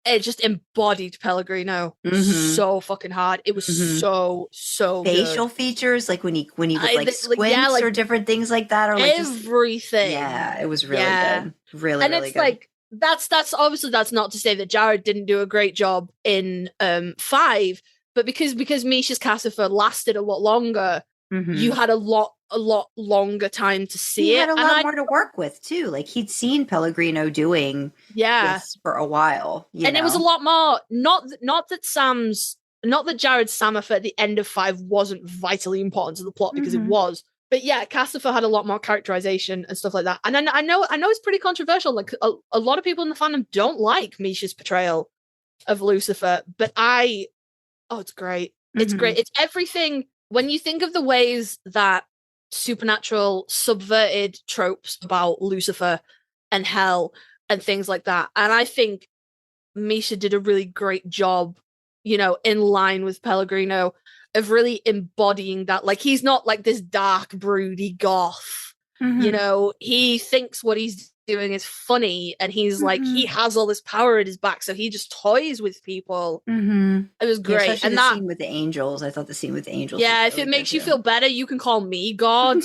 it just embodied Pellegrino so fucking hard. It was so facial good. Features, like when he would squint or different things like that, or everything. It was really good. Really, and really it's good. That's obviously that's not to say that Jared didn't do a great job in 5, but because Misha's Cassifer lasted a lot longer, you had a lot longer time to see it. He had a lot more to work with too. Like he'd seen Pellegrino doing this for a while, and it was a lot more. Not that Jared's Samafer at the end of 5 wasn't vitally important to the plot, because it was. But yeah, Cassifer had a lot more characterization and stuff like that. And I know it's pretty controversial. Like a lot of people in the fandom don't like Misha's portrayal of Lucifer, but it's great. It's great. It's everything. When you think of the ways that Supernatural subverted tropes about Lucifer and hell and things like that, and I think Misha did a really great job, in line with Pellegrino, of really embodying that. Like, he's not like this dark, broody goth. He thinks what he's doing is funny, and he's like, he has all this power at his back, so he just toys with people. It was great. And the scene with the angels, I thought the scene with the angels, if it makes you feel better, you can call me God.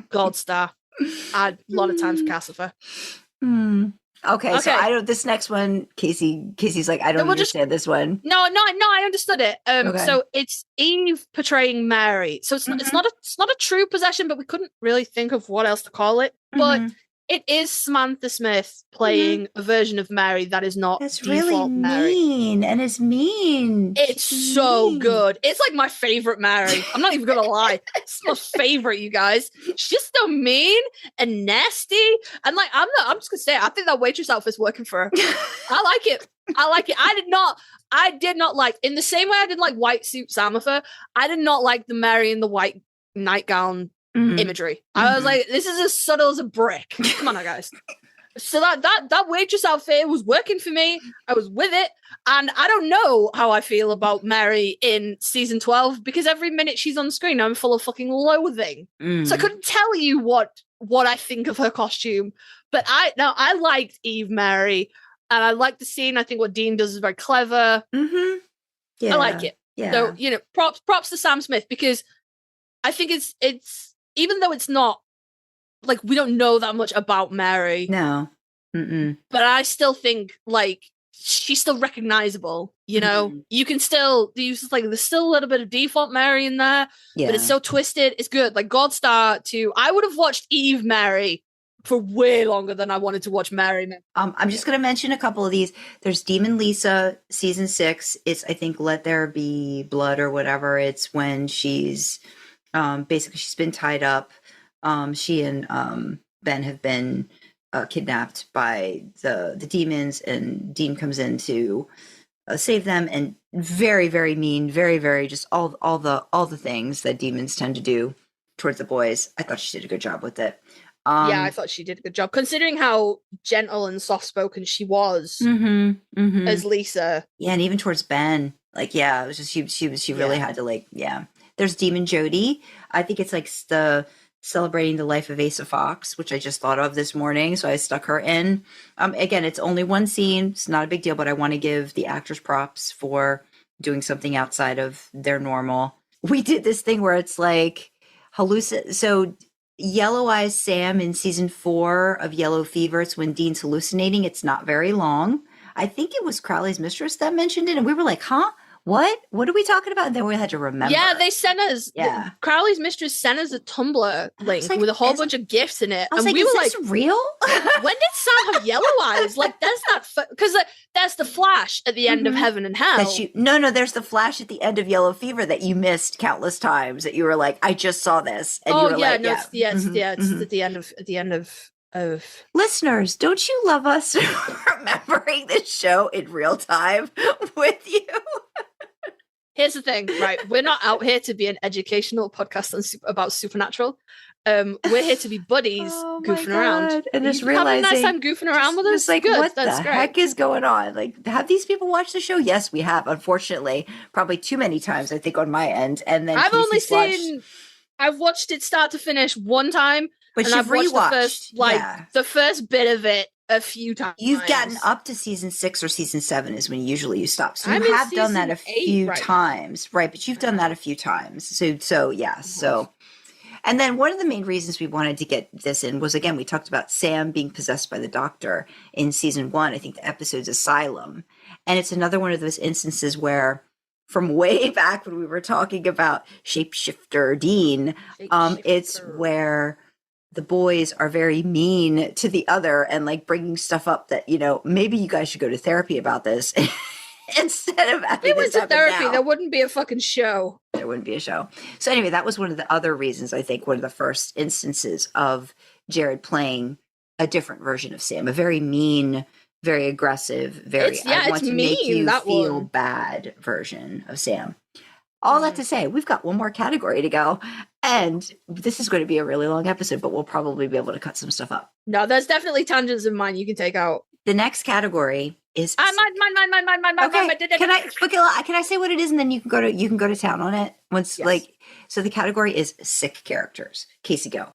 God star. I had a lot of time for Cassifer. Okay, so I don't. This next one, Casey's like, I don't understand this one. No, I understood it. So it's Eve portraying Mary. So it's not a true possession, but we couldn't really think of what else to call it. But it is Samantha Smith playing a version of Mary that is not That's default really Mary. mean, and it's mean. It's so good. It's like my favorite Mary. I'm not even gonna lie. It's my favorite, you guys. She's just so mean and nasty. And like, I'm just gonna say, I think that waitress outfit's working for her. I like it. I did not like, in the same way I didn't like white suit Samafer, I did not like the Mary in the white nightgown imagery. I was like, this is as subtle as a brick. Come on now, guys. So that waitress outfit was working for me. I was with it. And I don't know how I feel about Mary in season 12, because every minute she's on screen, I'm full of fucking loathing. So I couldn't tell you what I think of her costume. But I liked Eve Mary, and I like the scene. I think what Dean does is very clever. I like it. Yeah. So, props to Sam Smith, because I think it's even though it's not like we don't know that much about Mary. No. Mm-mm. But I still think like she's still recognizable, you know. You can still use like there's still a little bit of default Mary in there, but it's so twisted. It's good. Like God Star 2. I would have watched Eve Mary for way longer than I wanted to watch Mary. I'm just going to mention a couple of these. There's Demon Lisa season 6. It's I think Let There Be Blood or whatever. It's when she's basically she's been tied up. She and Ben have been kidnapped by the demons, and Dean comes in to save them. And very, very mean, very, very just all the things that demons tend to do towards the boys. I thought she did a good job with it. Yeah, I thought she did a good job considering how gentle and soft spoken she was as Lisa. Yeah, and even towards Ben, like it was just she really had to like There's Demon Jody. I think it's like the celebrating the life of Asa Fox, which I just thought of this morning, so I stuck her in. Again, it's only one scene. It's not a big deal, but I want to give the actors props for doing something outside of their normal. We did this thing where it's like so Yellow Eyes Sam in season 4 of Yellow Fever. It's when Dean's hallucinating. It's not very long. I think it was Crowley's mistress that mentioned it, and we were like, huh? What are we talking about? And then we had to remember. Yeah, they sent us. Yeah, Crowley's mistress sent us a Tumblr link with a whole bunch of gifts in it, and we were like, "Real? When did Sam have yellow eyes? Like, there's that because there's the Flash at the end of Heaven and Hell. No, there's the Flash at the end of Yellow Fever that you missed countless times. That you were like, I just saw this, and you were like, it's at the end of. Listeners, don't you love us remembering this show in real time with you? Here's the thing, right? We're not out here to be an educational podcast about supernatural. We're here to be buddies, goofing around, and just realizing having a nice time goofing around with us. Just like, good. What the heck is going on? Like, have these people watched the show? Yes, we have. Unfortunately, probably too many times. I think on my end, and then I've watched it start to finish one time. But and you've rewatched the first bit of it a few times. You've gotten up to season 6 or season 7 is when usually you stop. So you have done that a few times, right? But you've done that a few times. So yeah. So, and then one of the main reasons we wanted to get this in was, again, we talked about Sam being possessed by the doctor in season 1. I think the episode's Asylum, and it's another one of those instances where, from way back when we were talking about Shapeshifter Dean, it's where the boys are very mean to the other and like bringing stuff up that, maybe you guys should go to therapy about this instead of having if we went to therapy, there wouldn't be a fucking show. There wouldn't be a show. So anyway, that was one of the other reasons, I think, one of the first instances of Jared playing a different version of Sam, a very mean, very aggressive, I want to make you feel bad version of Sam. All that to say, we've got one more category to go, and this is going to be a really long episode, but we'll probably be able to cut some stuff up. No, there's definitely tangents in mine you can take out. The next category is mine. Okay. Can I say what it is, and then you can go to town on it once. Yes. So the category is sick characters. Kasey, go.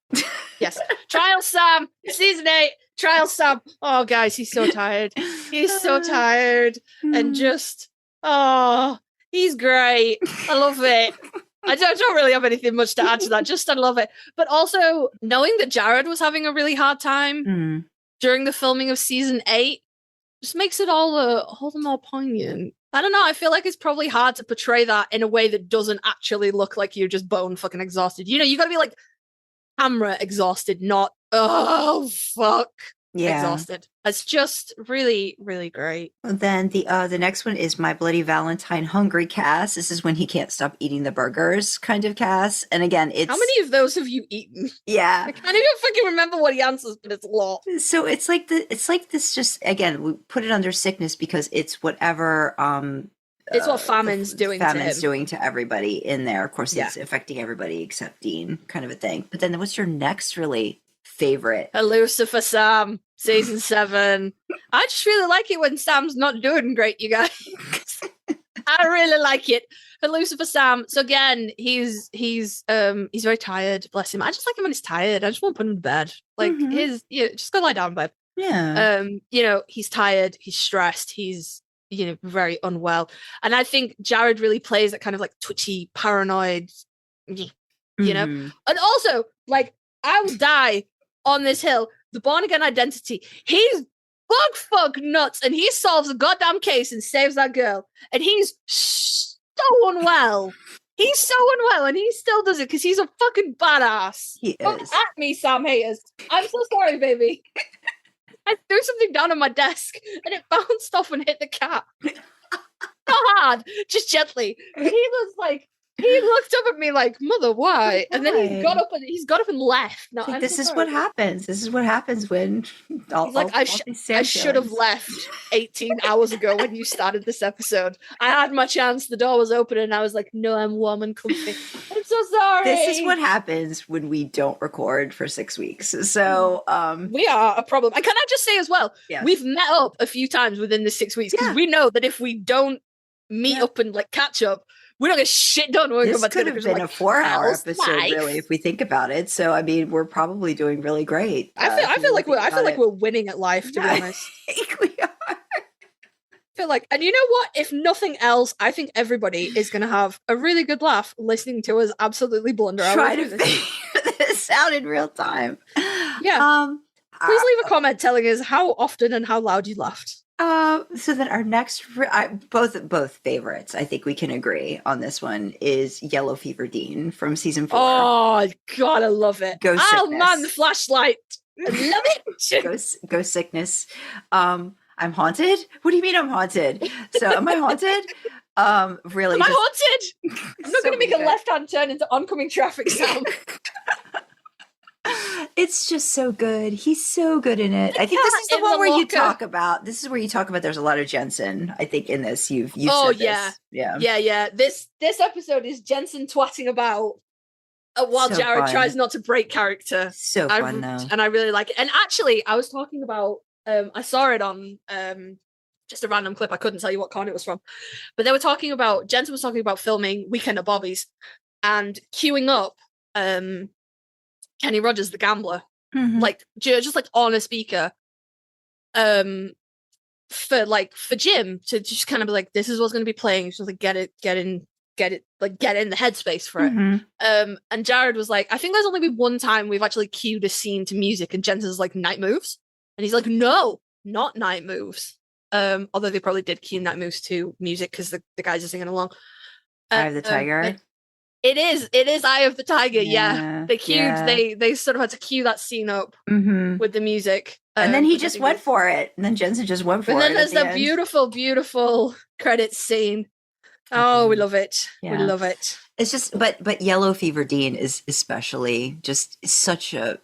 Yes, Trial Sam, season 8. Trial Sam. Oh, guys, he's so tired. He's so tired, and just he's great. I love it. I don't really have anything much to add to that. Just I love it. But also knowing that Jared was having a really hard time during the filming of season 8 just makes it all the more poignant. I don't know. I feel like it's probably hard to portray that in a way that doesn't actually look like you're just bone fucking exhausted. You got to be like camera exhausted, not exhausted. It's just really, really great. Then the next one is My Bloody Valentine Hungry Cass. This is when he can't stop eating the burgers kind of Cass. And again, it's... How many of those have you eaten? Yeah. I can't even fucking remember what he answers, but it's a lot. So it's like this just, again, we put it under sickness because it's whatever... it's what famine's doing to everybody in there. Of course, it's affecting everybody except Dean, kind of a thing. But then what's your next really favorite? Lucifer Sam, season 7. I just really like it when Sam's not doing great, you guys. I really like it. Lucifer Sam. So again, he's very tired. Bless him. I just like him when he's tired. I just want to put him to bed. Like just go lie down, babe. Yeah. He's tired. He's stressed. He's very unwell. And I think Jared really plays that kind of like twitchy, paranoid you know? Mhm. And also, like, I will die on this hill. The born again identity. He's fuck nuts, and he solves a goddamn case and saves that girl. And he's so unwell. He's so unwell, and he still does it because he's a fucking badass. He Come is. at me, Sam haters. I'm so sorry, baby. I threw something down on my desk, and it bounced off and hit the cat. Not hard, just gently. He was like, he looked up at me like, "Mother, why?" And then he's got up and left. No, Like, I'm this so is sorry. what happens. This is what happens when He's like, I should have left 18 hours ago when you started this episode. I had my chance. The door was open, and I was like, "No, I'm warm and comfy." I'm so sorry. This is what happens when we don't record for 6 weeks. So, we are a problem. And can I just say as well, yes. we've met up a few times within the 6 weeks because we know that if we don't meet up and like catch up, we don't get shit done. This could have been a 4-hour episode, really, if we think about it. So, I mean, we're probably doing really great. I feel like we're winning at life, to be honest. I think we are. I feel like, and you know what? If nothing else, I think everybody is going to have a really good laugh listening to us absolutely blunder. Try to figure this out in real time. Yeah. Please leave a comment telling us how often and how loud you laughed. So that our next, both favorites, I think we can agree on this one, is Yellow Fever Dean from season 4. Oh God, I love it. Go Oh Sickness. man, the flashlight. I love it. Go Sickness. I'm haunted. What do you mean I'm haunted? So am I haunted? Really? Am I haunted? I'm not going to make a left-hand turn into oncoming traffic sound. It's just so good. He's so good in it. I think this is the one where you talk about. This is where you talk about. There's a lot of Jensen. I think in this you've said this. Yeah. This episode is Jensen twatting about while so Jared tries not to break character. So fun though, and I really like it. And actually, I was talking about. I saw it on just a random clip. I couldn't tell you what con it was from, but they were talking about. Jensen was talking about filming Weekend at Bobby's and queuing up. Kenny Rogers, the gambler, like just like on a speaker, for Jim to just kind of be like, this is what's going to be playing. Just like get in the headspace for it. And Jared was like, I think there's only been one time we've actually cued a scene to music, and Jensen's like, night moves, and he's like, no, not night moves. Although they probably did cue night moves to music because the guys are singing along. Eye of the Tiger. It is Eye of the Tiger. Yeah. They cued. They sort of had to cue that scene up with the music, and then he just went for it. And then Jensen just went for it. And then there's that beautiful credits scene. Oh, we love it. Yeah. We love it. It's just, but Yellow Fever Dean is especially just such a.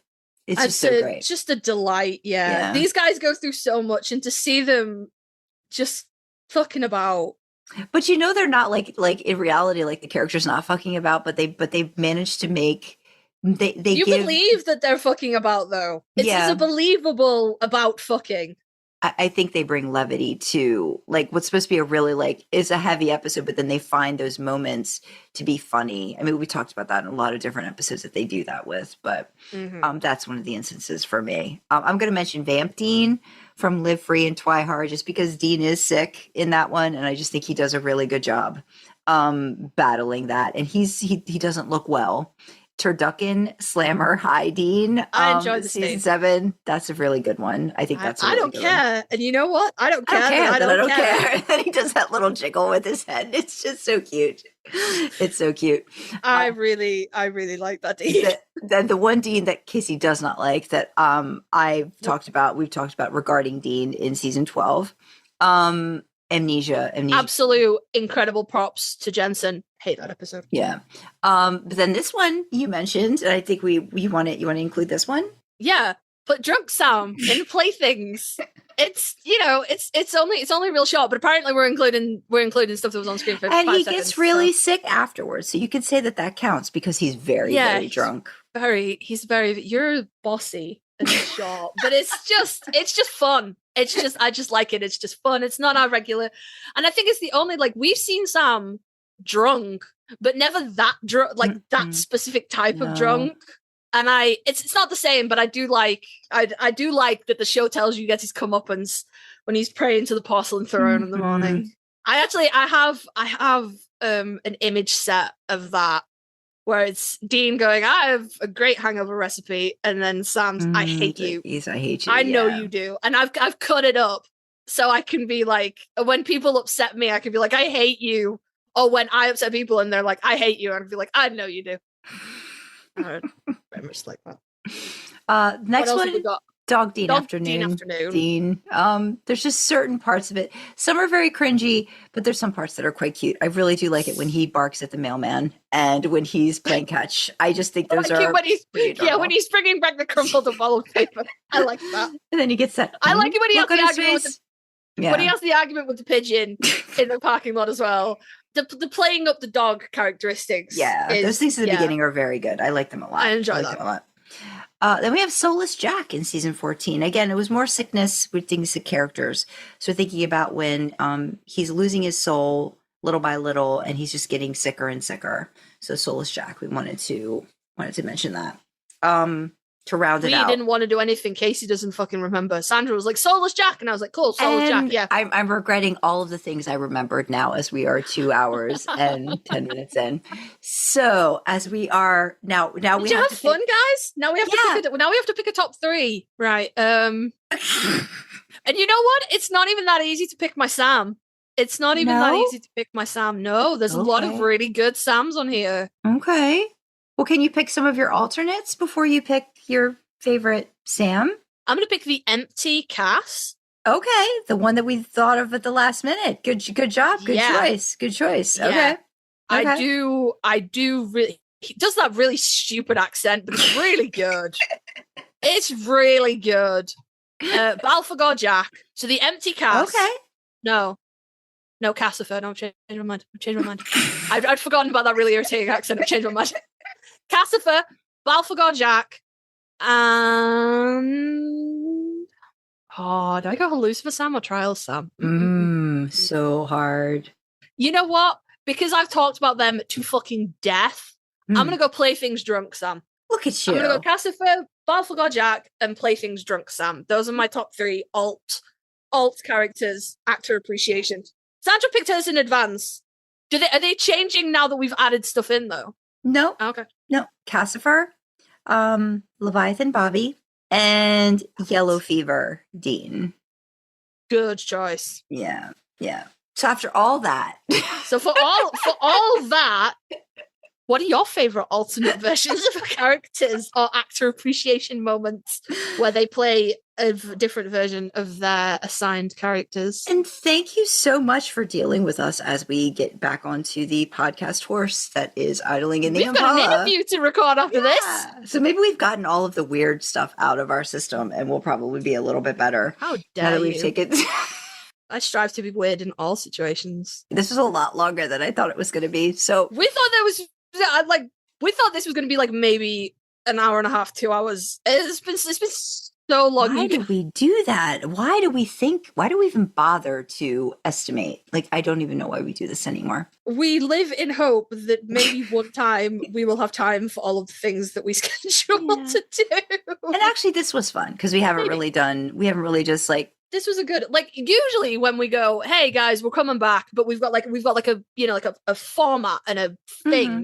It's just so great. Just a delight. Yeah, these guys go through so much, and to see them just fucking about. But they're not like in reality, like the character's not fucking about, but they've managed to make you believe that they're fucking about though. It's a believable about fucking. I think they bring levity to like what's supposed to be a really is a heavy episode, but then they find those moments to be funny. I mean, we talked about that in a lot of different episodes that they do that with, but that's one of the instances for me. I'm going to mention Vamp Dean from Live Free and Twihard, just because Dean is sick in that one, and I just think he does a really good job battling that, and he doesn't look well. Turducken Slammer High Dean. I enjoyed the season 7. That's a really good one. I think that's. I don't care, and you know what? I don't care. I don't care. And he does that little jiggle with his head. It's just so cute. It's so cute. I really like that Dean. The one Dean that Kasey does not like that we've talked about regarding Dean in season 12. Amnesia. Absolute incredible props to Jensen. Hate that episode. Yeah. But then this one you mentioned, and I think you want to include this one. Yeah. But Drunk Sam in Playthings. It's it's only real short, but apparently we're including stuff that was on screen for 5 seconds. And he gets really sick afterwards, so you could say that counts because he's very drunk. You're bossy and short, but it's just fun. I just like it. It's just fun. It's not our regular, and I think it's the only we've seen Sam drunk, but never that drunk, that specific type of drunk. And it's not the same, but I do like that the show tells you he gets his comeuppance when he's praying to the porcelain throne in the morning. I have an image set of that where it's Dean going, I have a great hangover recipe, and then Sam's, I hate you. I hate you. I know you do. And I've cut it up so I can be like, when people upset me, I can be like, I hate you. Or when I upset people and they're like, I hate you, and I'd be like, I know you do. Very much like that. Next one, Dog Dean Dog Afternoon. Dean Afternoon. Dean. There's just certain parts of it. Some are very cringy, but there's some parts that are quite cute. I really do like it when he barks at the mailman and when he's playing catch. I just think those are when he's bringing back the crumpled up bottle paper. I like that. And then he gets that. I like it when he has the argument with Yeah. When he has the argument with the pigeon in the parking lot as well. The playing up the dog characteristics. Yeah, those things at the beginning are very good. I like them a lot. I enjoy them a lot. Then we have Soulless Jack in season 14. Again, it was more sickness with things to characters. So thinking about when he's losing his soul little by little and he's just getting sicker and sicker. So Soulless Jack, we wanted to mention that. To round it out. We didn't want to do anything Kasey doesn't fucking remember. Sandra was like, Soulless Jack. And I was like, cool, Soulless Jack, yeah. I'm regretting all of the things I remembered now as we are 2 hours and 10 minutes in. So as we are now we have have to fun, guys. Now we have to pick a top 3. Right. And you know what? It's not even that easy to pick my Sam. It's not even that easy to pick my Sam. No, there's a lot of really good Sams on here. Okay. Well, can you pick some of your alternates before you pick your favorite Sam? I'm going to pick the empty Cass. Okay, the one that we thought of at the last minute. Good job. Good choice. Yeah. Okay. I do really. He does that really stupid accent, but it's really good. It's really good. Balfagor Jack. So the empty Cass. Okay. No, Cassifer. No, change my mind. I'd forgotten about that really irritating accent. I've changed my mind. Cassifer, Balfagor Jack, and do I go Lucifer Sam or Trials Sam? So hard. You know what? Because I've talked about them to fucking death, I'm gonna go Playthings Drunk Sam. Look at you. I'm gonna go Cassifer, Balfagor Jack, and Playthings Drunk Sam. Those are my top 3 alt characters, actor appreciation. Sandra picked hers in advance. Are they changing now that we've added stuff in though? No. Okay. No. Cassifer, Leviathan Bobby, and Yellow Fever Dean. Good choice. Yeah. So after all that, so for all that, what are your favorite alternate versions of characters or actor appreciation moments where they play a different version of their assigned characters? And thank you so much for dealing with us as we get back onto the podcast horse that is idling in the Impala. We've got an interview to record after this. So maybe we've gotten all of the weird stuff out of our system and we'll probably be a little bit better. How dare now that you? we've taken... I strive to be weird in all situations. This was a lot longer than I thought it was going to be. So we thought this was going to be like maybe an hour and a half, 2 hours. It's been so long. Why did we do that? Why do we even bother to estimate? Like, I don't even know why we do this anymore. We live in hope that maybe one time we will have time for all of the things that we scheduled to do. And actually, this was fun because we haven't really just like. This was a good, like, usually when we go, hey guys, we're coming back, but we've got like a, you know, like a format and a thing. Mm-hmm.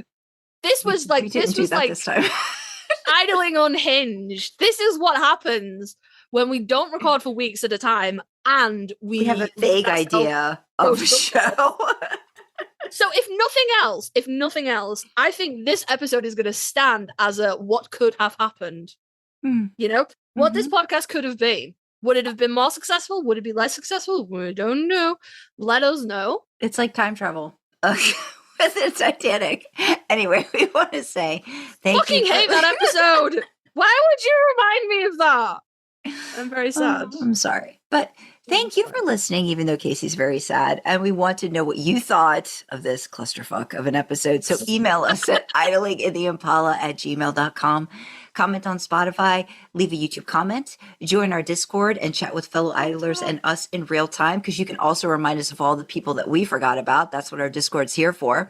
This was like, this time. Idling unhinged. This is what happens when we don't record for weeks at a time and we have a vague idea of a show. So if nothing else, I think this episode is going to stand as a what could have happened. You know, what this podcast could have been. Would it have been more successful? Would it be less successful? We don't know. Let us know. It's like time travel. With the Titanic. Anyway, we want to say thank you. Fucking hate that episode. Why would you remind me of that? I'm very sad. I'm sorry. But thank you for listening, even though Kasey's very sad. And we want to know what you thought of this clusterfuck of an episode. So email us at idlingintheimpala@gmail.com. Comment on Spotify, leave a YouTube comment, join our Discord, and chat with fellow idlers and us in real time, because you can also remind us of all the people that we forgot about. That's what our Discord's here for.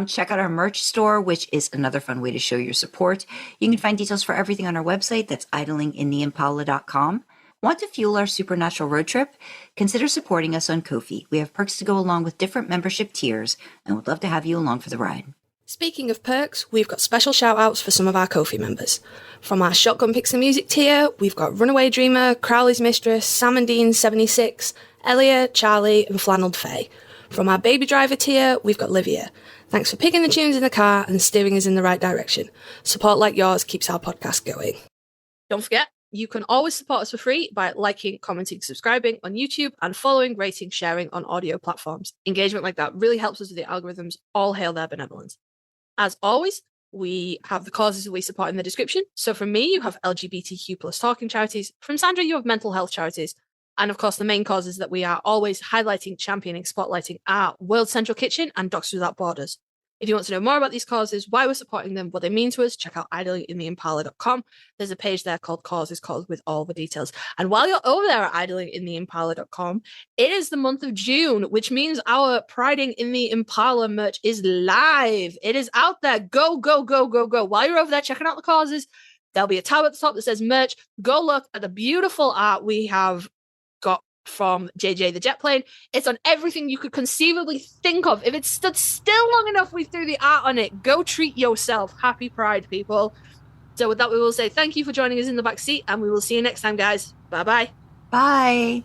Check out our merch store, which is another fun way to show your support. You can find details for everything on our website. That's idlingintheimpala.com. Want to fuel our supernatural road trip? Consider supporting us on Ko-fi. We have perks to go along with different membership tiers, and would love to have you along for the ride. Speaking of perks, we've got special shout-outs for some of our Ko-fi members. From our Shotgun Picks and Music tier, we've got Runaway Dreamer, Crowley's Mistress, Sam and Dean 76, Elia, Charlie, and Flannelled Faye. From our Baby Driver tier, we've got Livia. Thanks for picking the tunes in the car and steering us in the right direction. Support like yours keeps our podcast going. Don't forget, you can always support us for free by liking, commenting, subscribing on YouTube, and following, rating, sharing on audio platforms. Engagement like that really helps us with the algorithms. All hail their benevolence. As always, we have the causes we support in the description. So from me, you have LGBTQ plus talking charities. From Sandra, you have mental health charities. And of course, the main causes that we are always highlighting, championing, spotlighting are World Central Kitchen and Doctors Without Borders. If you want to know more about these causes, why we're supporting them, what they mean to us, check out idlingintheimpala.com. There's a page there called Causes Called with all the details. And while you're over there at idlingintheimpala.com, it is the month of June, which means our Priding in the Impala merch is live. It is out there. Go, go, go, go, go. While you're over there checking out the causes, there'll be a tab at the top that says merch. Go look at the beautiful art we have got from JJ the Jet Plane. It's on everything you could conceivably think of. If it stood still long enough, we threw the art on it. Go treat yourself. Happy Pride, people. So with that, we will say thank you for joining us in the back seat, and we will see you next time, guys. Bye-bye. Bye.